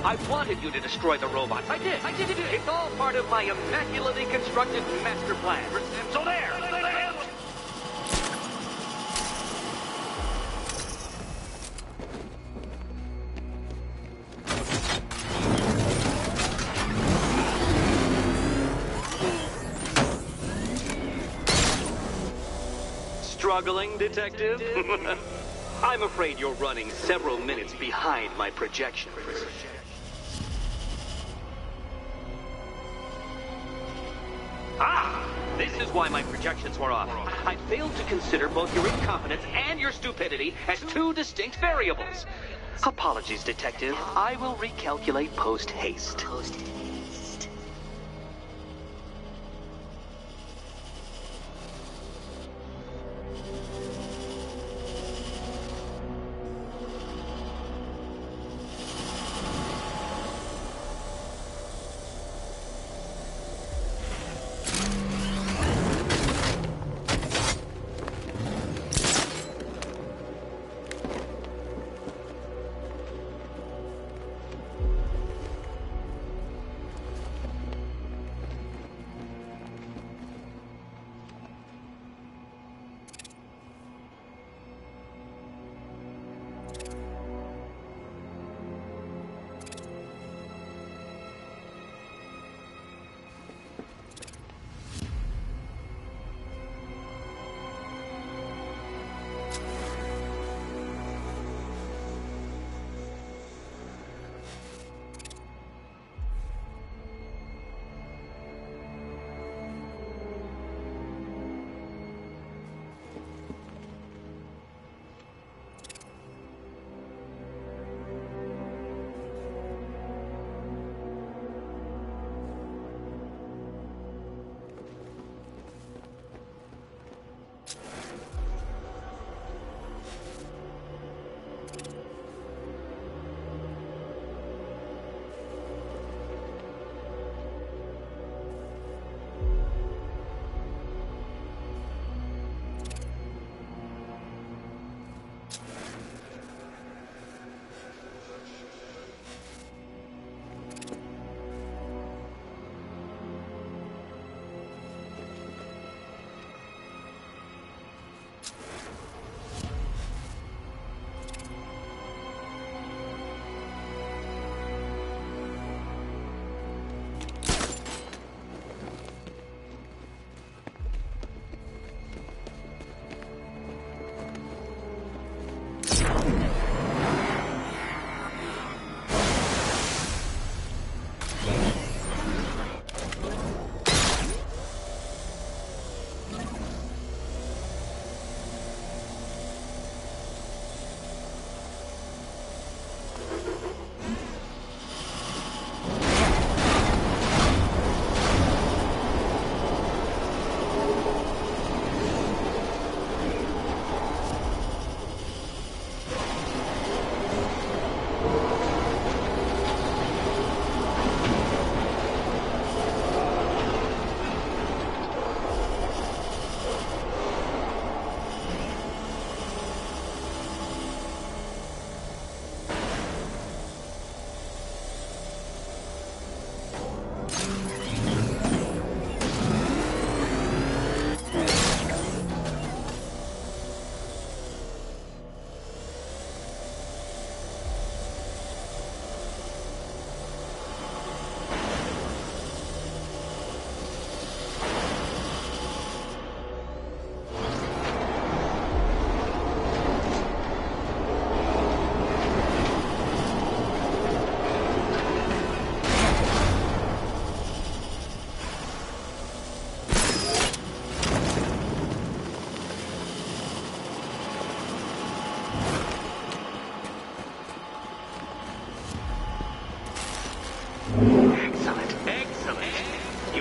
Speaker 9: I wanted you to destroy the robots. I did. It's all part of my immaculately constructed master plan. So there. Struggling, detective? I'm afraid you're running several minutes behind my projections. Ah! This is why my projections were off. I failed to consider both your incompetence and your stupidity as two distinct variables. Apologies, detective. I will recalculate post-haste.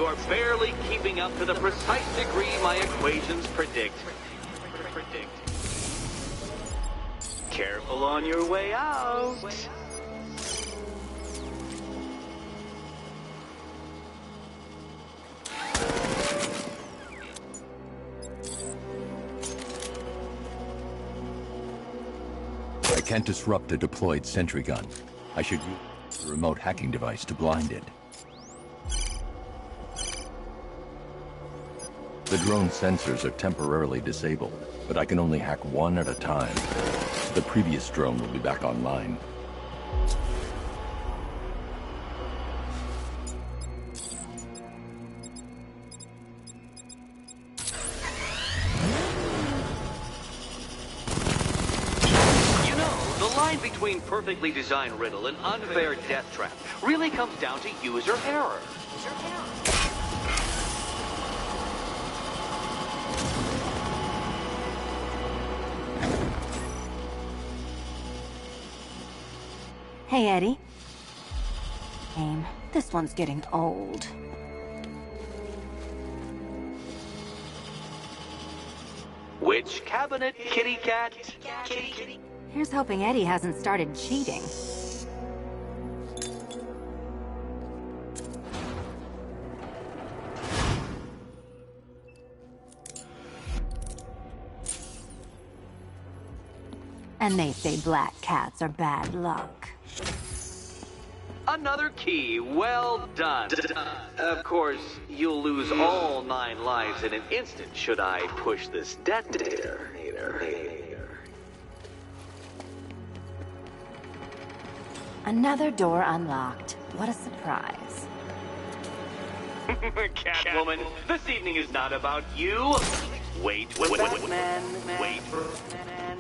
Speaker 9: You are barely keeping up to the precise degree my equations predict. Careful on your way out.
Speaker 1: I can't disrupt a deployed sentry gun. I should use a remote hacking device to blind it. The drone sensors are temporarily disabled, but I can only hack one at a time. The previous drone will be back online.
Speaker 9: You know, the line between perfectly designed riddle and unfair death trap really comes down to user error.
Speaker 10: Hey, Eddie. Aim. This one's getting old.
Speaker 9: Which cabinet, kitty cat?
Speaker 10: Here's hoping Eddie hasn't started cheating. And they say black cats are bad luck.
Speaker 9: Another key. Well done. Of course, you'll lose all 9 lives in an instant should I push this detonator.
Speaker 10: Another door unlocked. What a surprise.
Speaker 9: Catwoman, this evening is not about you. Wait, Batman. Wait for man.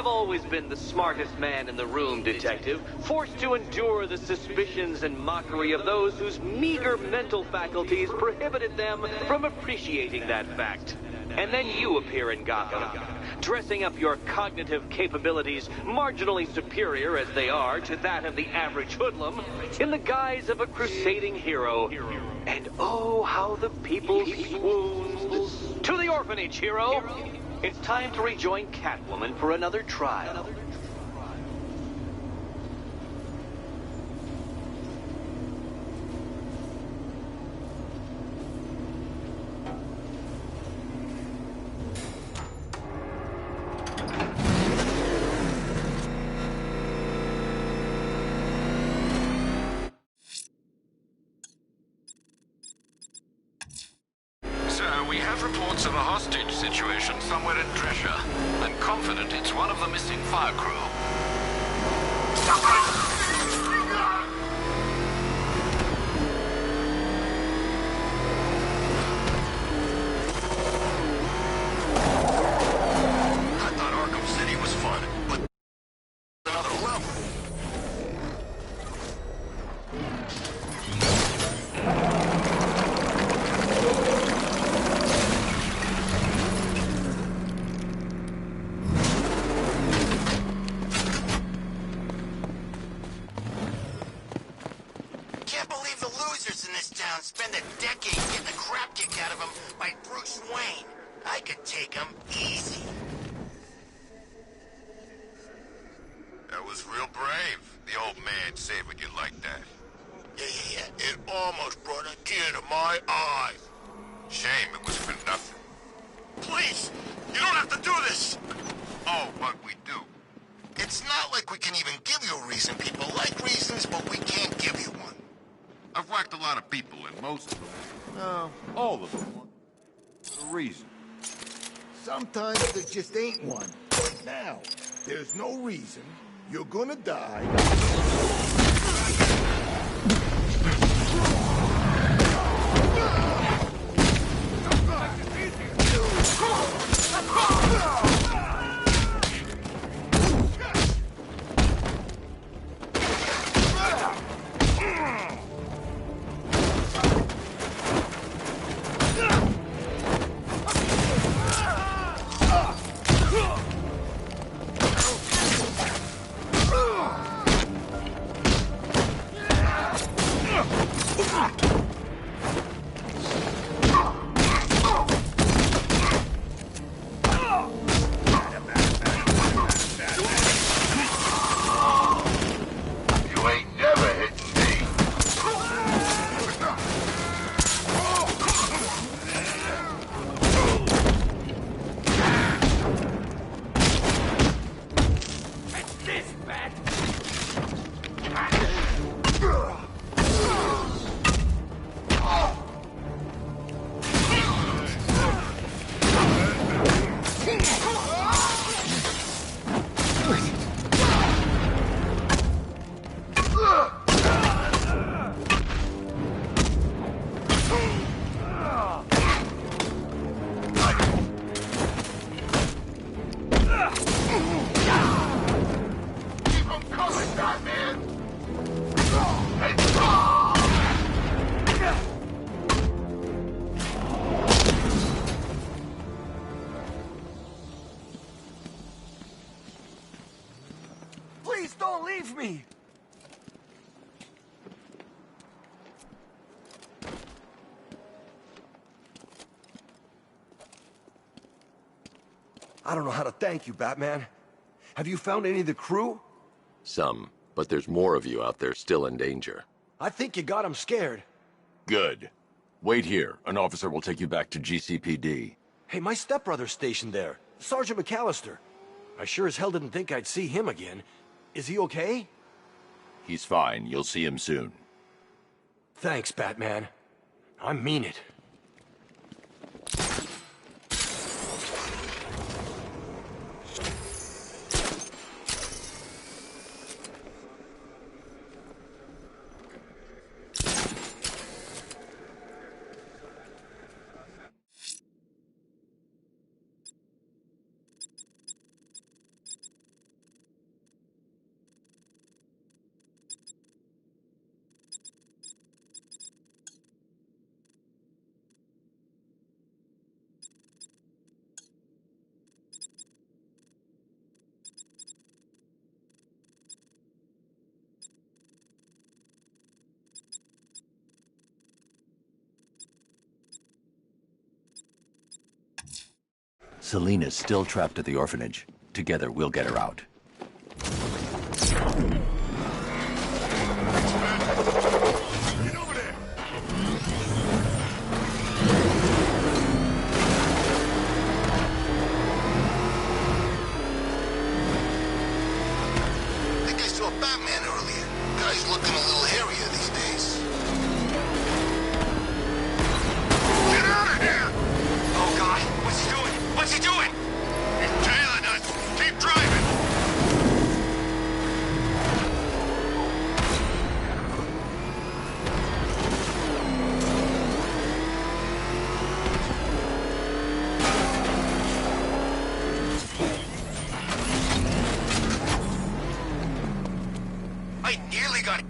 Speaker 9: Always been the smartest man in the room, Detective, forced to endure the suspicions and mockery of those whose meager mental faculties prohibited them from appreciating that fact. And then you appear in Gotham, dressing up your cognitive capabilities marginally superior as they are to that of the average hoodlum, in the guise of a crusading hero. And oh, how the people swooned. To the orphanage, hero! It's time to rejoin Catwoman for another trial.
Speaker 2: We have reports of a hostage situation somewhere in Drescher. I'm confident it's one of the missing fire crew.
Speaker 19: I thought Arkham City was fun, but another level.
Speaker 6: Spend a decade getting the crap kicked out of him by Bruce Wayne. I could take him easy.
Speaker 3: That was real brave, the old man saving you like that.
Speaker 6: Yeah. It almost brought a tear to my eye.
Speaker 3: Shame it was for nothing.
Speaker 6: Please, you don't have to do this.
Speaker 3: Oh, but we do.
Speaker 6: It's not like we can even give you a reason. People like reasons, but we can't give you one.
Speaker 3: I've whacked a lot of people, and most of them, no, all of them, want a reason.
Speaker 12: Sometimes there just ain't one. Now, there's no reason, You're gonna die.
Speaker 20: Please don't leave me!
Speaker 19: I don't know how to thank you, Batman. Have you found any of the crew?
Speaker 1: Some, but there's more of you out there still in danger.
Speaker 19: I think you got them scared.
Speaker 1: Good. Wait here. An officer will take you back to GCPD.
Speaker 19: Hey, my stepbrother's stationed there, Sergeant McAllister. I sure as hell didn't think I'd see him again. Is he okay?
Speaker 1: He's fine. You'll see him soon.
Speaker 19: Thanks, Batman. I mean it.
Speaker 1: Selina's still trapped at the orphanage. Together, we'll get her out.
Speaker 3: I think I saw Batman earlier. Guy's looking a little hairier these days. Get out of here!
Speaker 6: Oh, God. What's he doing? What's he doing?
Speaker 3: He's tailing us. Keep driving.
Speaker 6: I nearly got it.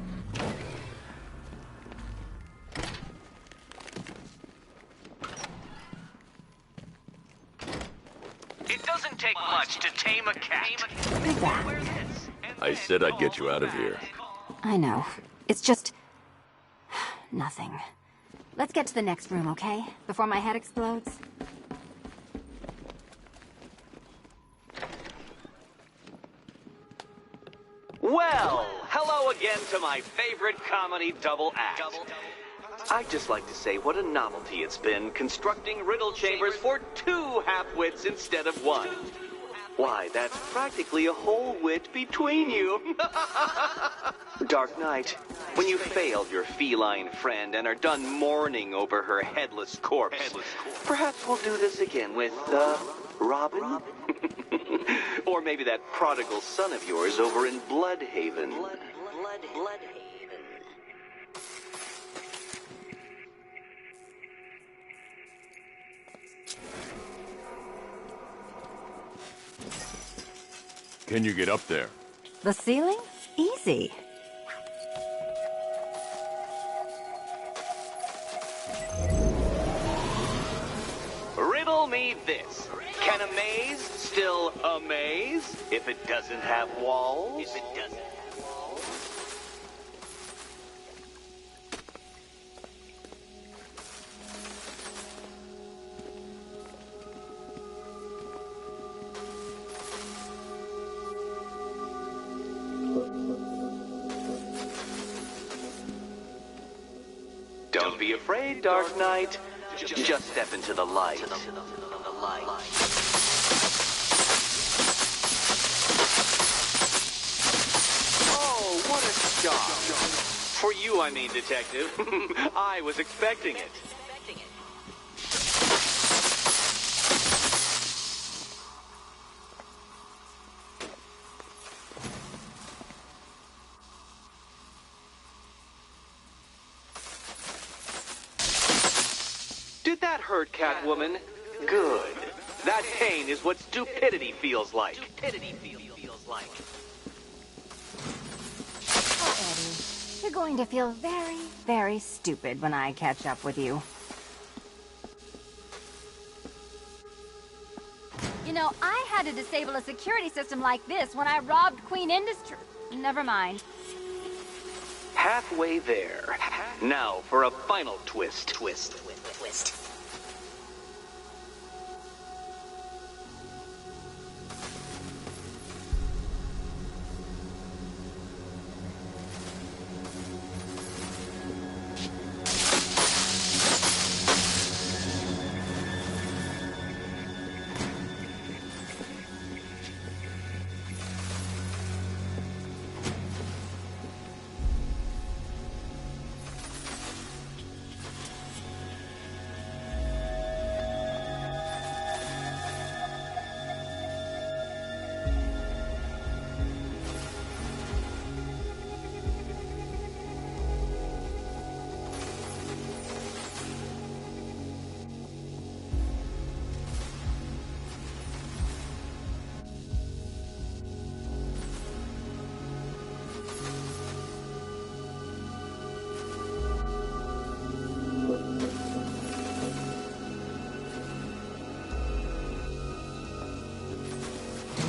Speaker 6: It doesn't take much to tame a cat.
Speaker 1: I said I'd get you out of here.
Speaker 10: I know. It's just... nothing. Let's get to the next room, okay? Before my head explodes.
Speaker 9: Well, hello again to my favorite comedy double act. I'd just like to say what a novelty it's been constructing riddle chambers for 2 half-wits instead of 1. Why, that's practically a whole wit between you. Dark Knight, when you failed your feline friend and are done mourning over her headless corpse, perhaps we'll do this again with, Robin? Or maybe that prodigal son of yours over in Bloodhaven.
Speaker 16: Bloodhaven.
Speaker 1: Can you get up there?
Speaker 10: The ceiling? Easy.
Speaker 9: Riddle me this. Can a maze still amaze if it doesn't have walls? If it doesn't have walls? Don't be afraid, Dark Knight. Just step into the light. Oh, what a shock. For you, I mean, Detective. I was expecting it. Did that hurt, Catwoman? Good. That pain is what stupidity feels like.
Speaker 10: Oh, Eddie, you're going to feel very, very stupid when I catch up with you. You know, I had to disable a security system like this when I robbed Queen Industry. Never mind.
Speaker 9: Halfway there. Now for a final twist.
Speaker 16: Twist.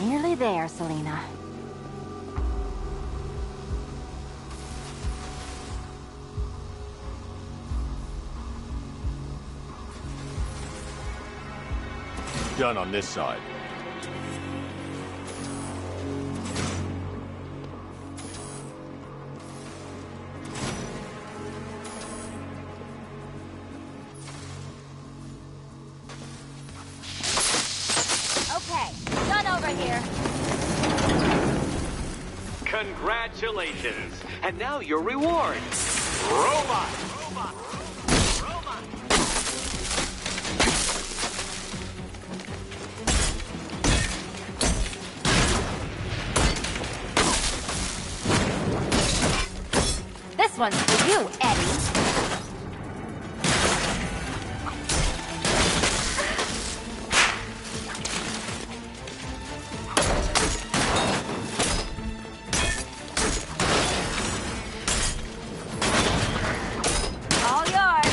Speaker 10: Nearly there, Selina.
Speaker 1: Done on this side.
Speaker 10: Okay, done over here.
Speaker 9: Congratulations. And now your reward. Robot.
Speaker 10: This one's for you, Eddie. All yours.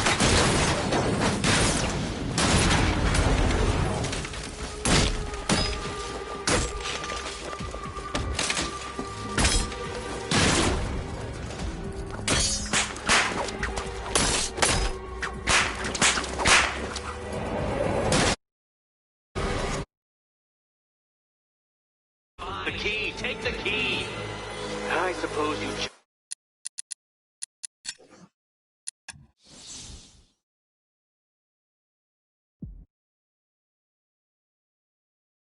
Speaker 9: The key. Take the key. I suppose you...